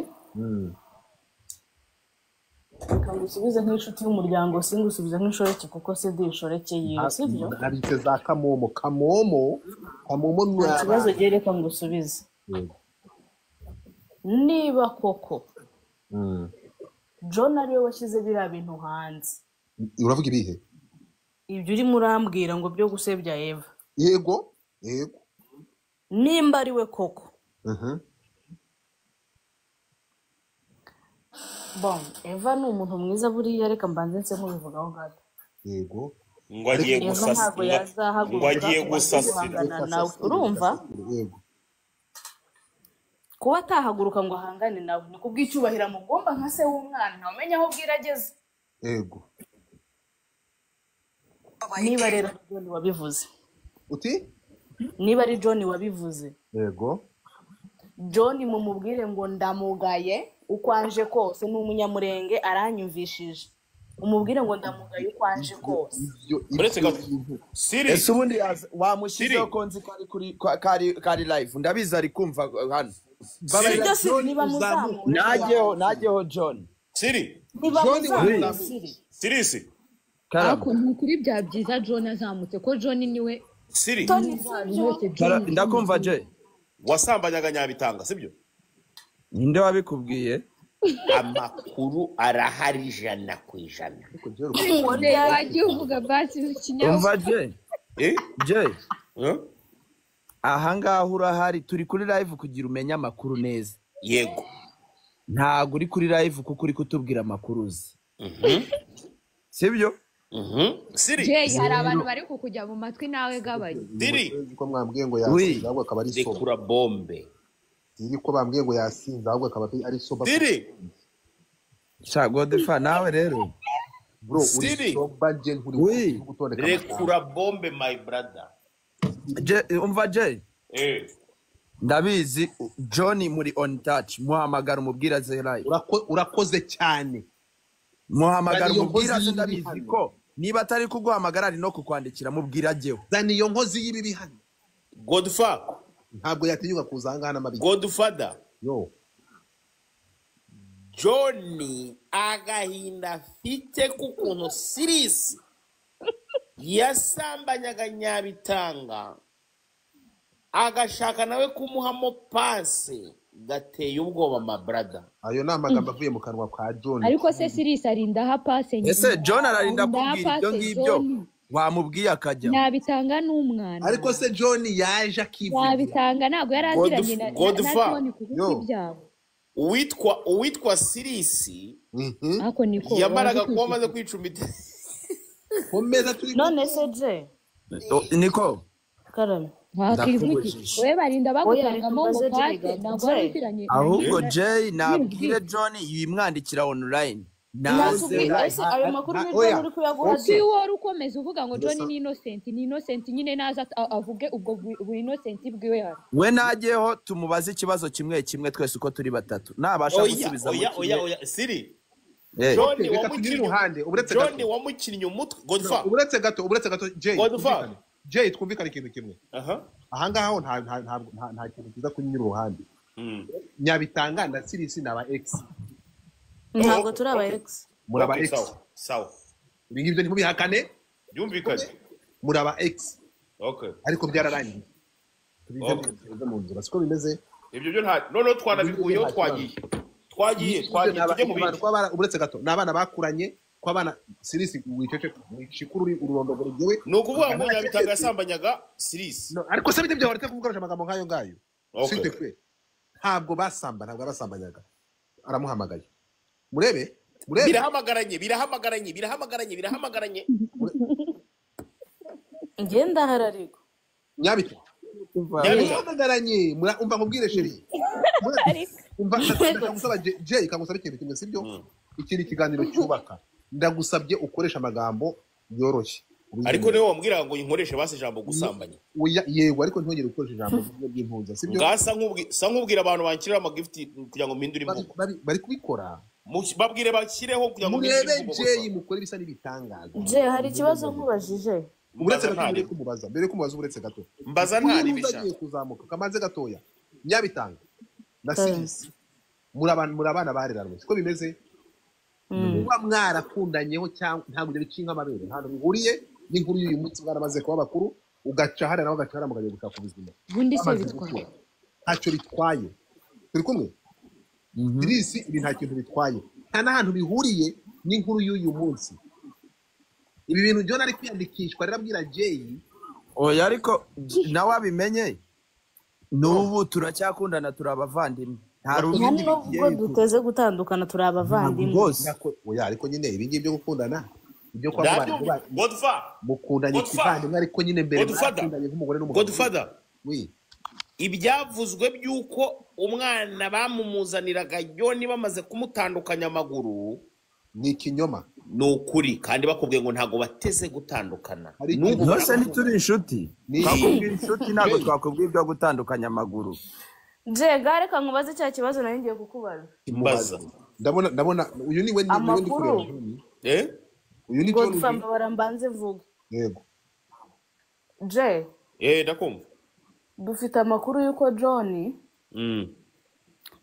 reka ngusubize nk'inshuti y'umuryango singusubize nk'inshoreke kuko se ndi inshoreke yiwe sibyo nabitse za Kamomo nta kibazo gihe reka ngusubize niba koko John ariwe washyize biriya bintu hanze uravuga ibihe ibyo urimo urambwira ngo byo gusebya Eva yego nimba ariwe koko bon Eva ni umuntu mwiza buriya reka mbanze nse nkubivugaho gato yego ngo agiye gusasira nawe urumva kuba atahaguruka ngo ahangane nawe ni kubw'icyubahiro amugomba nka se w'umwana ntawamenya aho bwira ageze yego niba rero John wabivuze uti niba ari John wabivuze yego John mumubwire ngo ndamugaye uko anje kose n'umunyamurenge aranyumvishije umubwire ngo ndamugaye uko anje kose uretse gato Siri ese ubundi wamushyizeho konzi kari live ndabizi ari kumva hano najyeho John Siri Siri ariko nukuri bya byiza John azamutse ko John niwe Siri ndakumva je wasambanyaga Nyabitanga sibyo ninde wabikubwiye amakuru arahari 100%. Wagiye uvuga basi kinyama. Umva je. Je. Aha ngaha urahari turi kuri live kugira umenye amakuru neza. Yego. Ntago uri kuri live kuko uri kutubwira amakuru uzi. Sibyo? Siri. Je hari abantu bari kukujya mu matwi nawe gabaye. Siri. Ko mwambwiye ngo yasinze ahubwo akaba ari soba. Rekura bombe. Siri ko bambwiye ngo yasinze ahubwo akaba ari soba. Siri. Cha Godfather nawe rero. Bro, uri soba je nturi gutondeka. Rekura bombe my brother. Je umva je. Ndabizi John muri on touch muhamagara umubwira ze live. Urakoze cyane. Muhamagara umubwira ze ndabizi ko niba atari kuguhamagara ari no kukwandikira mubwira jewe. Zani iyo nkozi y'ibibi hano. Godfather ntabwo yatinyuka kuzanga hana mabi. Godfather. Yo. Johnny agahinda afite kukuntu Sirisi yasambanyaga Nyabitanga agashaka nawe kumuhamo pase gateye ubwoba ma brother. Ayo namagambo avuye mu kanwa kwa John. Ariko se Sirisi arinda ha pase nyine. Ese John ararinda kubwira ibyo ngibyo wamubwiye akajya. Nyabitanga n'umwana. Ariko se John yaje akivuga. Nyabitanga ntago yaraziranye na John kuko ibyabo. Uwitwa Sirisi ako niko yamaraga kuba amaze kwicumita. None se je niko karame hakivuki we barinda bagutangamo ngo pate ntabwo baziranye. Ahubwo Jay nabwire John yimwandikira online. Naze ayo makuru ni John uri kuyaguha. Si wari ukomeza uvuga ngo John ni innocent nyine naza avuge ubwo innocent bwiwe hari. We najeho tumubaze ikibazo kimwe twese uko turi batatu. Nabasha gusubiza mu oya Siri. John wamukinnye umutwe Godfather. Uretse gato Jay. Godfather. Jay twumvikane ikintu kimwe. Aha ngaho nta kintu kiza kunyura uruhande. Nyabitanga na Sirisi naba X. Ntabwo turi aba X. Muraba X. Sawa. Ibingi byo ntibihakane. byumvikanye muri aba ex okay ariko byararangiye tubize mu nzira siko bimeze ibyo byo nta none twanabiguyeho twagiye tujye mu bindi uretse gato n'abana bakuranye kw'abana Sirisi wicece shikuru ururondogoro ryewe no kuvuga ngo Nyabitanga yasambanyaga Sirisi ariko se bite byo waretse kuvuga amagambo nkayo ngayo site kwe ntabwo basambanyaga aramuhamagaye murebe birahamagaranye ngenda harariko Nyabito birahamagaranye umva nkubwire sheri umva ndagusaba Jay kangusaba ikintu kimwe sibyo ikindi kiganiro cyubaka ndagusabye ukoresha amagambo yoroshye ariko niwe wambwira ngo inkoreshe base ijambo gusambanya yego ariko ntongere gukoresha ijambo by'impunzi sibyo ngasa nkubwira abantu bankirira ama gift kugira ngo mpindure imvugo bari kubikora babwire bashyireho kugira ngo murebe Jay mukore bisa n'ibitangaza Jay hari ikibazo nkubajije uretse gato kumubaza mbere kumubaza uretse gato mbaza ntari bishaka kuzamuka kamaze gatoya Nyabitanga na Sirisi muri abana bareranwe siko bimeze kuba mwarakundanyeho cyangwa ntabwo ibyo bicinga amabere ntabwo bihuriye n'inkuru y'uyu munsi mwaramaze kuba bakuru ugaca hariya nawe ugaca hariya mukajya gushaka ubuzima ubundi se bitwaye ntacyo bitwaye turi kumwe Sirisi ibi nta kintu bitwaye nta n'ahantu bihuriye n'inkuru y'uyu munsi ibi bintu John ari kwiyandikishwa rero abwira Jay oya ariko nawe abimenye n'ubu turacyakundana turi abavandimwe nta rubindi nubwo duteze gutandukana turi abavandimwe oya ariko nyine ibi ngibi byo gukundana ibyo kwa mukundanye kivandimwe ariko nyine mbere mukundanye nk'umugore n'umugabo Godfather ibyavuzwe by'uko umwana bamumuzaniraga John bamaze kumutandukanya amaguru ni ikinyoma ni ukuri kandi bakubwiye ngo ntago bateze gutandukana ntose ntituri inshuti twakubwira inshuti ntabwo twakubwira ibyo gutandukanya amaguru Jega reka nkubaze cya kibazo nari ngiye kukubaza mbaza ndabona uyu ni we amakuru uyu ni Godfather barambanze vuga yego Jay ndakumva dufite amakuru y'uko John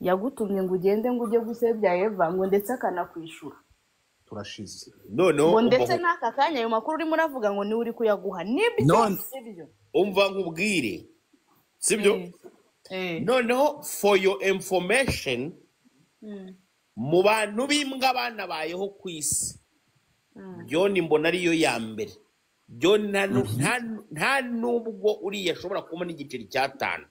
yagutumye ngo ugende ngo ujye gusebya Eva ngo ndetse akanakwishura turashize noneho ndetse n'aka kanya ayo makuru urimo uravuga ngo niwe uri kuyaguha nibyo sibyo umva nkubwire sibyo noneho for your information mu bantu b'imbwa abana bayeho ku isi John mbona ariyo ya mbere John nta nubwo uriya ashobora kubona igiceri cy'atanu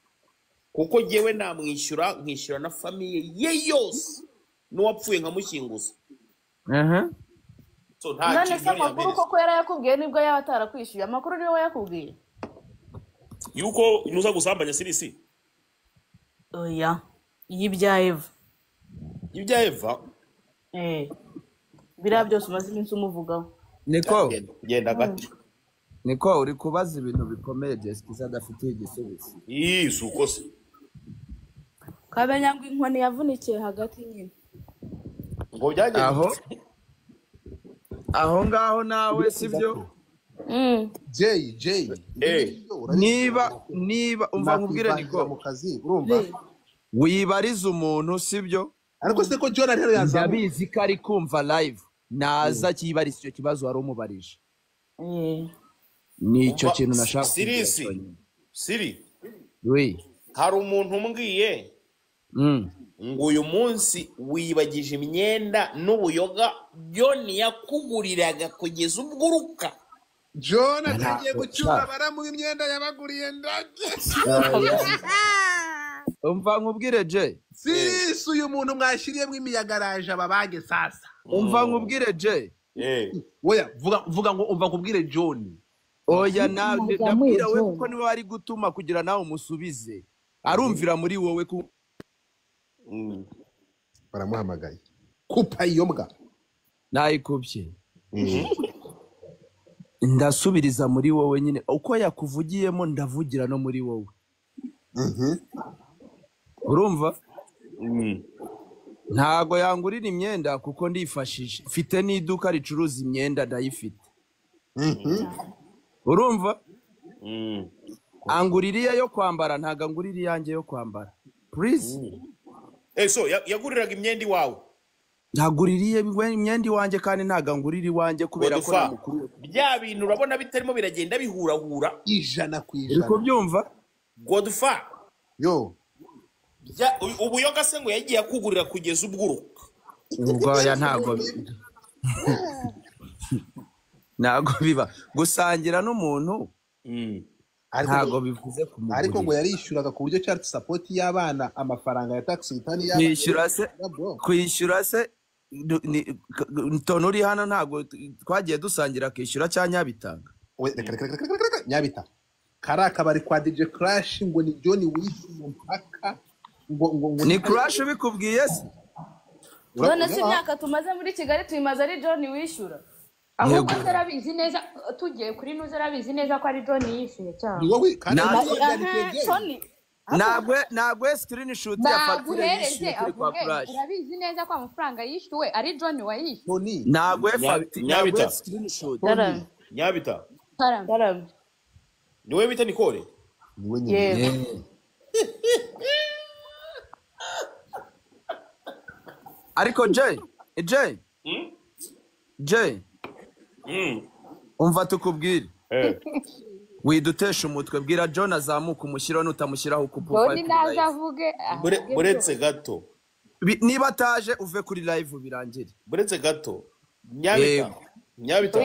kuko jyewe namwishyura nkishyura na famiye ye yose n'uwapfuye nkamushyinguza none se amakuru koko yarayakubwiye nibwo yaba atarakwishyuye amakuru niwe wayakubwiye yuko nuza gusambanya Sirisi oya y'ibya Eva biriya byose umaze iminsi umuvugaho niko genda gato niko uri kubaza ibintu bikomeye Jessica adafitiye igisubizo si uko se kamenya ngo inkoni yavunikiye hagati nyine ngo byageze aho ngaho nawe sibyo Jay niba umva nkubwire niko mu kazi urumva wibariza umuntu sibyo ariko se ko John ari hero yazamuka ndabizi ko ari kumva live naza kibariza icyo kibazo wari umubarije nicyo kintu nashaka Siri hari umuntu umbwiye ngo uyu munsi wibagije imyenda n'ubuyoga John yakuguriraga kugeza ubwo uruka John agiye gucyura baramuha imyenda yabaguriye ndage umva nkubwire Jay Sirisi uyu muntu mwashyiriyemo imiyagaraje ababage sasa umva nkubwire Jay oya vuga ngo umva nkubwire John oya ndabwira we kuko niwe ari gutuma kugira nawe umusubize arumvira muri wowe baramuhamagaye kupa iyo mbwa nayikubye ndasubiriza muri wowe nyine uko yakuvugiyemo ndavugira no muri wowe urumva ntago yangurira imyenda kuko ndifashije mfite n'iduka ricuruza imyenda ndayifite urumva anguririya yo kwambara ntago angurira iyanjye yo kwambara please so yaguriraga imyenda iwawe ntaguririye imyenda iwanjye kandi ntagangurira iwanjye kubera ko Godfa namukuru bya bintu urabona bitarimo biragenda bihurahura ijana ku uri ijana kubyumva Godfa yo ubuyoga se ngo yagiye akugurira kugeza ubwuruka ubwoya ntago biba gusangira n'umuntu ntago bivuze kumugurira ariko ngo yarishyuraga ku buryo child support y'abana amafaranga ya tax return kwishyura se Tony uri hano ntago twagiye dusangira akishyura cya Nyabitanga Nyabita kari akabari kwa DJ Crash ngo ni John wishyuye mpaka ngo ni Crash ubikubwiye se none se imyaka tumaze muri Kigali tuyimaze ari John wishyura ahubwo zarabizi neza tugiye kuri nuza arabizi neza ko ari John yishyuye cyane ntabwo screenshot ya facture yishyuye kuri kwa Crash urabizi neza ko amafaranga yishyuwe ari John wayishyuye ntabwo screenshot Nyabita niwe bita Nicole niwe nyine ariko Jay umva tukubwire widutesha umutwe bwira John azamuka umushyiraho nutamushyiraho kupupa John naza avuge buretse gato niba ataje uve kuri live birangire buretse gato Nyabita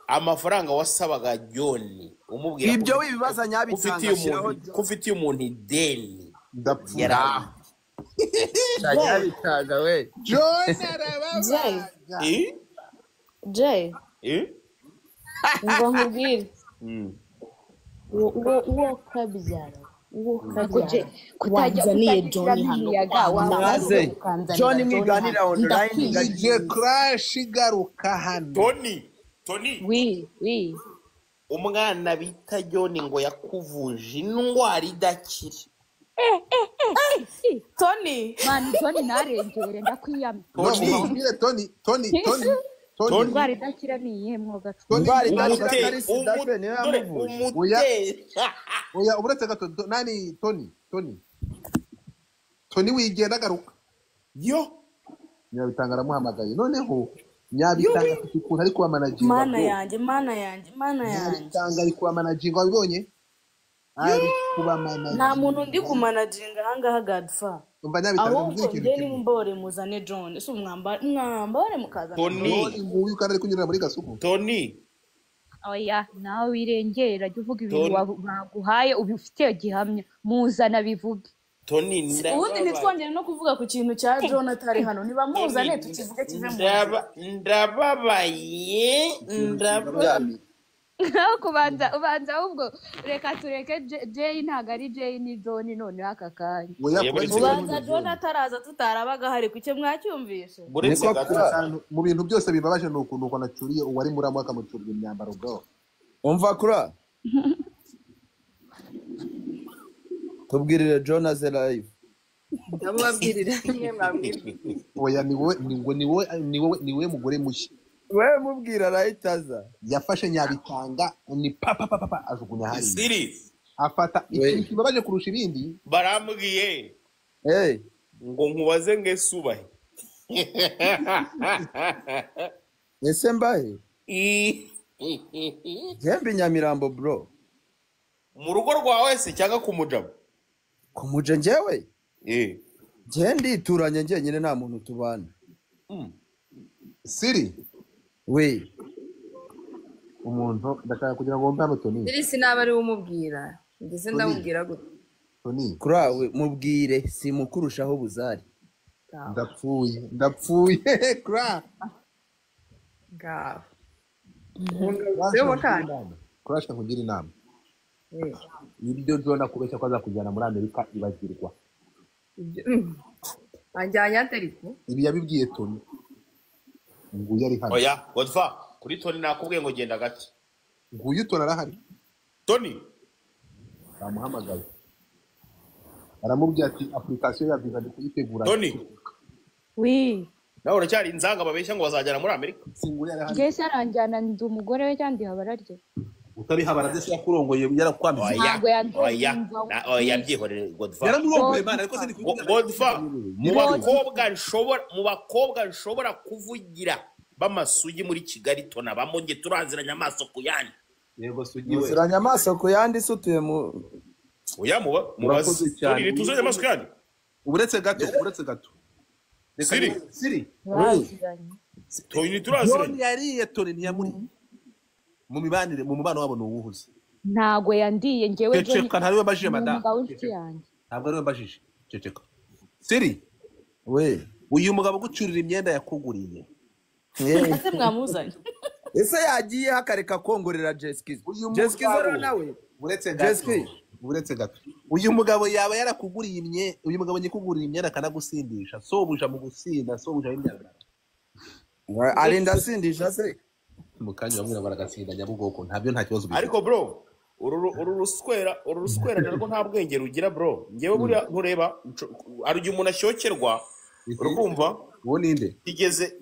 amafaranga wasabaga John umubwira ibyo wibibaza Nyabitanga ashyiraho kufitiye umuntu ideni ndapfura Nyabitanga we John arababaga Jay ngo nkubwire uwo kabyara kutajya John hano John mwiganira online DJ Crash garuka hano Tony umwana bita John ngo yakuvuje indwara idakira Tony narengere ndakwiyamye Tony indwara idakira ni iyihe mwoga oya uburetse gato nani Tony wigenda agaruka yo Nyabitanga aramuhamagaye noneho Nyabitanga afite ukuntu ari kuba managinga mana yanjye Nyabitanga ari kuba managinga wabibonye ari kuba managinga nta muntu ndi ku managinga ahangaha Godfa umva Nyabitanga ahubwo njye ni mbore muzane John ese mwambare mukazana Tony nguyu kandi ari kunyura muri gasuku Tony oya nawe wirengera jya uvuga ibintu baguhaye ubifitiye gihamya muzana bivuge Tony ubundi ntitwongere no kuvuga ku kintu cya John atari hano ntibamuzane tukivuge kive mu ndababaye ubanza ahubwo reka tureke Jay ntabwo ari Jay ni John noneho aka kanya ubanza John ataraza tutarabaga hari kucyo mwacyumvishe mu bintu byose bibabaje nuko nacuriye uwari muramu akamucurira imyambaro bwo umva kura tubwirire John aze live ndamubabwirira niwe mwabwirira oya niwe mugore mushya we mubwira arahitaza yafashe Nyabitanga ni papa ajugunya hari serious afata ikintu kibabaje kurusha ibindi barambwiye ngo nkubaze ngesubahe ese mbahe Gembe Nyamirambo bro mu rugo rwawe se cyangwa kumujamo kumuja njyewe njye ndituranye njye nyine nta muntu tubana siri we umuntu ndashaka kugira ngo mbe Tony Siri sinaba ari umubwira ndetse ndamubwira gute Tony kurawe mubwire simukurushaho buzari ndapfuye kra gaho Crash nkugira inama ibyo John akubeshya ko azakujyana muri Amerika ibagirwa anjyanya atariko ibi yabibwiye Tony nguyu ari hano oya Godfa kuri Tony nakubwiye ngo genda gake nguyu Tony arahari Tony bamuhamagaye aramubwira ati application ya visa ndi kuyitegura Tony nawe uracyari inzanga babeshya ngo bazajyana muri Amerika ngese aranjyana ndi umugore we cyandi habararye utabihabara ndetse yakurongoye yarakwambye ntabwo oya byihorere Godfather yaramurongoye mana ariko sindi kuvuga Godfather mu bakobwa nshobora kuvugira b'amasugi muri Kigali tona bamonge turaziranya amaso ku yandi yego sugi we Uziranya amaso ku yandi sutuye mu oya mubaze cyane tuzanye amaso ku yandi uretse gato Siri Tony turaziranye John yariye Tony ntiyamuri mu mibanire mu mubano wabo n'uwuhuze ntago yandiye ngewe ceceka ntariwe bajije madame ntabwo ariwe bajije ceceka Siri we uyu mugabo gucurira imyenda yakuguriye ese mwamuzanye ese yagiye hakareka kongorera Jeskiz rero nawe uretse gato uyu mugabo yaba yarakuguriye uyu mugabo nyikuguriye imyenda akanagusindisha sobuja mu gusinda sobuja y'imyanda arinda asindisha se mukanya bamwe baragasinda nyabugoko ntabyo nta kibazo bifite ariko bro uru ruswera narwo nta bwenge rugira bro ngewe buriya ntureba arujya umuntu ashyokerwa urumva uwo ninde igeze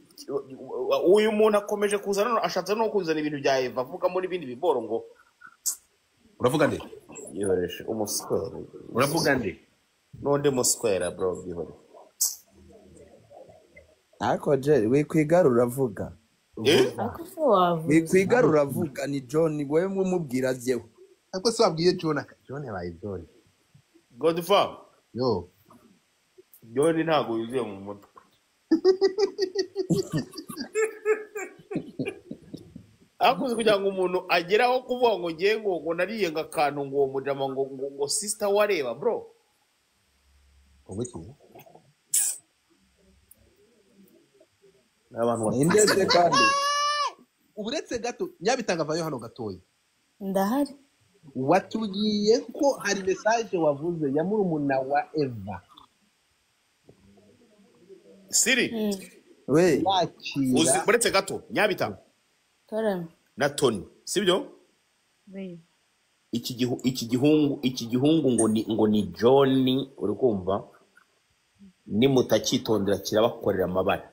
uyu muntu akomeje kuzana ashatse no kuzana ibintu bya Eva avugamo n'ibindi biboro ngo uravuga nde yihoreshe umuswera uravuga nde nonde muswera bro yihore ariko Jerry wikwigarura uravuga wikwigarura uravuga ni John wewe mumubwira byewe ariko se wabwiye John yabaye John Godfather yo John ntago yuzuye mu mutwe akuze kugira ngo umuntu ageraho kuvuga ngo ngiye ngo nariye ngakantu ngo uwo mujama ngo sister wareba bro ubiki abantu indeze kandi uretse gato nyabitanga vayo hano gatoya ndahari watubwiye ko hari message wavuze ya murumuna wa Eva Siri we uzi uretse gato nyabitanga na Tony sibyo iki gihungu ngo ni John uri kumva ni mutakitondera kirabakorera amabara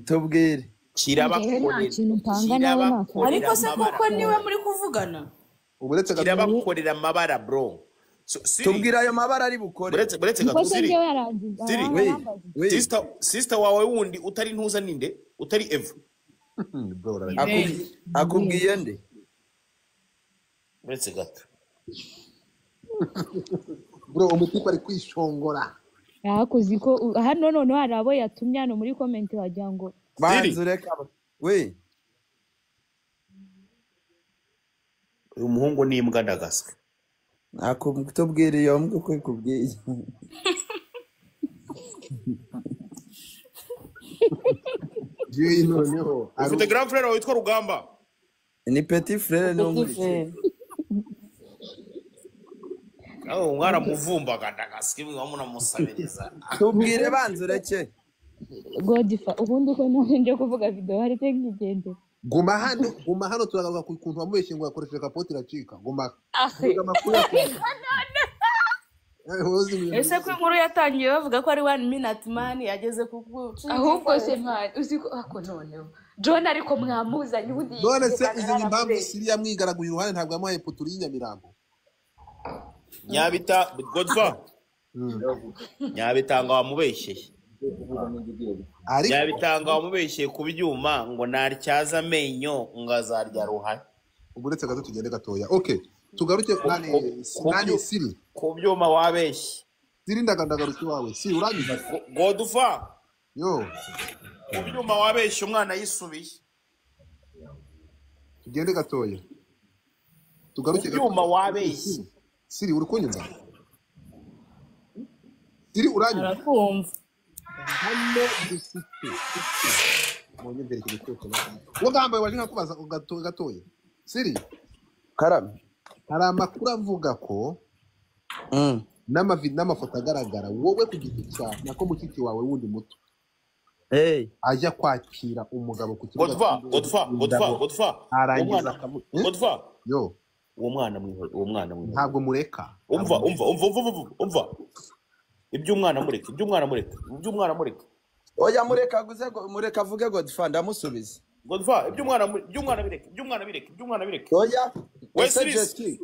tubwire kirabakorera ariko se koko niwe muri kuvugana uretse gato kirabakorera amabara bro tubwira ayo mabara ari bukore uretse gato Siri sister wawe wundi utari ntuza ninde utari Eva akubwiye nde uretse gato bro umutipa ari kwishongora yakuzi ko hano none hari abo yatumye hano muri comment wagira ngo banzureka we uyu muhungu ni imbwa ndagaswe akubwira iyo mbwa uko ikubwiye ufite grand frère witwa Rugamba ni petit frère no muri aho umwana muvumbaga ndagaswe mwamuna musabiriza tubwire banzureke Godfather ubundi ko nje kuvuga video hari tekigende guma hano turagaruka ku kuntu wamubeshye ngo yakoresheje kapoti iracika guma ese ko inkuru yatangiye bavuga ko ari 1 minute man yageze ku ahubwo se man uziko ako noneho John ariko mwamuzanye ubundi none se izi impamvu Siri yamwigaraguye uruhande ntabwo yamuhaye poturi y'inyamirambo nyabita Godfather nyabitanga wamubeshyeye nyabitanga wamubeshyeye ku byuma ngo naryaza amenyo ngo azarya ruhare uretse gato tugende gatoya okay tugaruke nani Siri ku byuma wabeshye Siri ndagaruka iwawe Siri uranyuze Godfather yo ku byuma wabeshye umwana yisubiye tugende gatoya tugaruke byuma wabeshye Siri uri kunyumva Siri uranyuze arakumva hano dufite monye mbere cy'uko wagambaye waje nkakubaza gatoya Siri karame hari amakuru avuga ko n'amafoto agaragara wowe ku giti cyawe nako mushiki wawe wundi muto ajya kwakira umugabo ku kibuga Godfather arangiza akavuga yo uwo mwana mwiho ntabwo mureka umva iby'umwana mureka oya mureka avuge Godfather ndamusubiza Godfa iby'umwana bireke oya we ese Jeski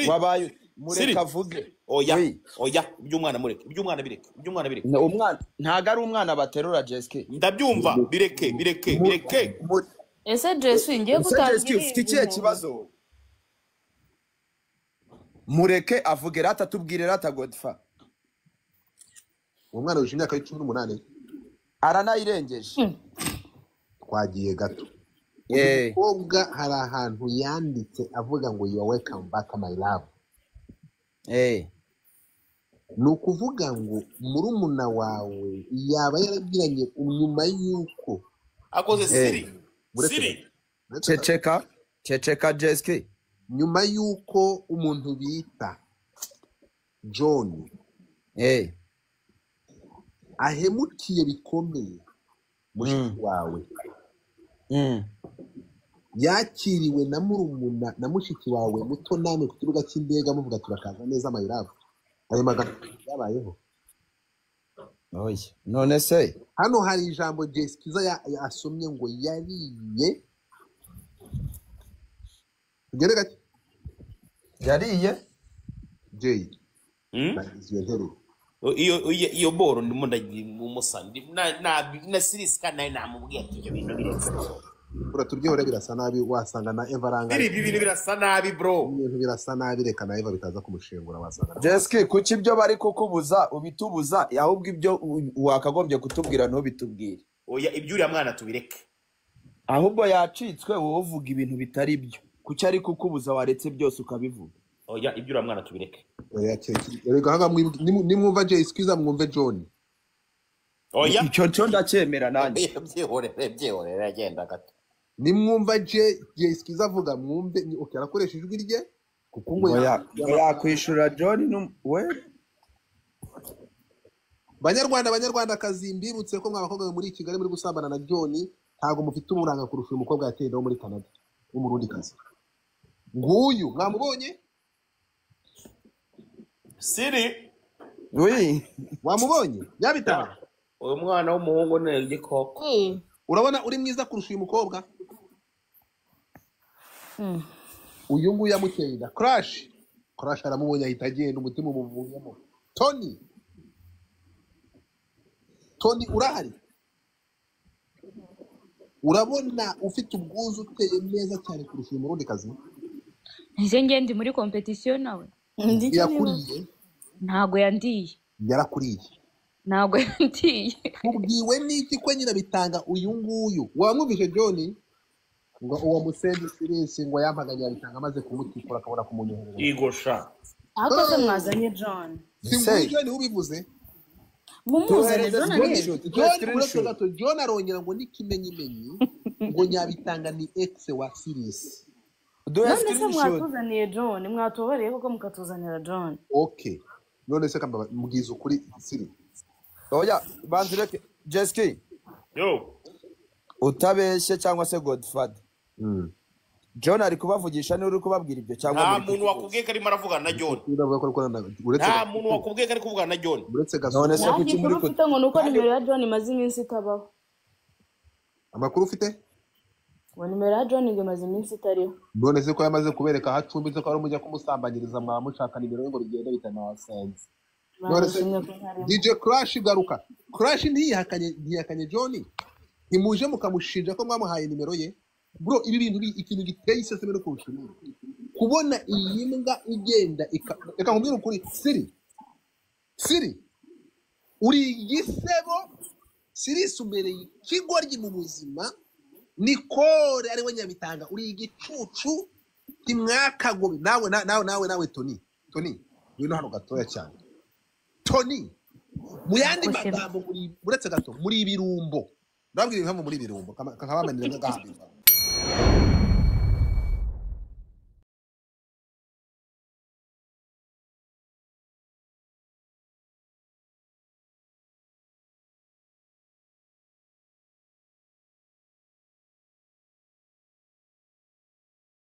wabaye mureka avuge oya iby'umwana bireke umwana ntago ari umwana baterura Jeski ndabyumva bireke ese Jesu ngiye gutangira ufite ikihe kibazo mureke avuge rata tubwire rata Godfa umwana wuje imyaka 18 aranayirengeje twagiye gato umukobwa hari ahantu yanditse avuga ngo you are welcome back my love ni ukuvuga ngo murumuna wawe yaba yaragiranye nyuma y'uko akoze siri ceceka Jeski nyuma y'uko umuntu bita John ahemukiye bikomeye mushiki wawe yakiriwe na murumuna na mushiki wawe muto namwe ku kibuga cy'indege muvuga turakaza neza my love ayo magambo yabayeho oya none se hano hari ijambo Jeskiza yasomye ngo yariye gerega yariye Jay iyo nteruro iyo boro ndimo ndagimusandi na Sirisi kandi namubwiye ati ibyo bintu biretse uraturyohera birasa nabi wasanga na Eva ranga ibi bintu birasa nabi bro ibintu birasa nabi reka na Eva bitaza kumushengura wasanga Jeski kuki ibyo bari kukubuza ubitubuza ahubwo ibyo wakagombye kutubwira no bitubwire oya ibyo uriya mwana tubireke ahubwo yacitswe wowe uvuga ibintu bitari byo kuki ari kukubuza waretse byose ukabivuga oya ibyo uriya mwana tubireke oya reka hanga nimwumva Jeskiza mwumve John oya icyo ndacyemera nanjye byehorera agenda gato nimwumva Jeskiza avuga mwumve arakoresha ijwi rye kuko ngo yakwishura John we Banyarwanda kazi mbibutse ko mwabakobwa muri Kigali muri gusambana na John ntago mufite uburanga kurusha umukobwa yateye muri Canada w'umurundi kazi nguyu mwamubonye Siri wamubonye yabitanga uyu mwana w'umuhungu ni igikoko urabona uri mwiza kurusha uyu mukobwa uyu nguyu yamuteye inda Crash aramubonye ahita agenda umutima umuvuyemo Tony urahari urabona ufite ubwuzu uteye neza cyane kurusha uyu murundi kazi ese ngende muri competition nawe yakuriye ntago yandiye yarakuriye ntago yandiye ubwiwe n'iki ko nyina bitanga uyu nguyu wamwumvise John ngo uwo musendi Sirisi ngo yampaganya bitanga amaze kumutikura akabona kumunyohereza igosha akoze mwazanye John John ubivuze mumuzane John arongera ngo n'ikimenyimenyi ngo nyabitanga ni ex wa Sirisi none se mwatuzaniye John mwatubareye koko mukatuzanira John okay none se kamba mugize ukuri Siri oya banzireke Jeski utabeshye cyangwa se Godfather John ari kubavugisha ni uri kubabwira ibyo cyangwa nta muntu wakubwiye ko arimo aravugana na John nta muntu wakubwiye ko ari kuvugana na John none se kuki muri ufite ngo nuko nimero ya John imaze iminsi itabaho amakuru ufite ngo nimero ya John imaze iminsi itariho none se ko yamaze kubereka aho acumbitse ko ari umujya kumusambanyiriza mwamushaka nimero ye ngo rigende bitanawasenze none se DJ Crash garuka Crash ntiyihakanye John ntimuje mukamushinja ko mwamuhaye nimero ye bro ibi bintu ikintu giteye iseseme no kurushimira kubona iyi mbwa igenda reka nkubwire ukuri Siri uri igisebo Sirisi umereye ikigoryi mu buzima Nicole ari we nyabitanga uri igicucu kimwakagobe nawe Tony wino hano gatoya cyane Tony mu yandi magambo uretse gato muri ibirumbo ndabwira impamvu muri ibirumbo nkabamenyera n'agahambiza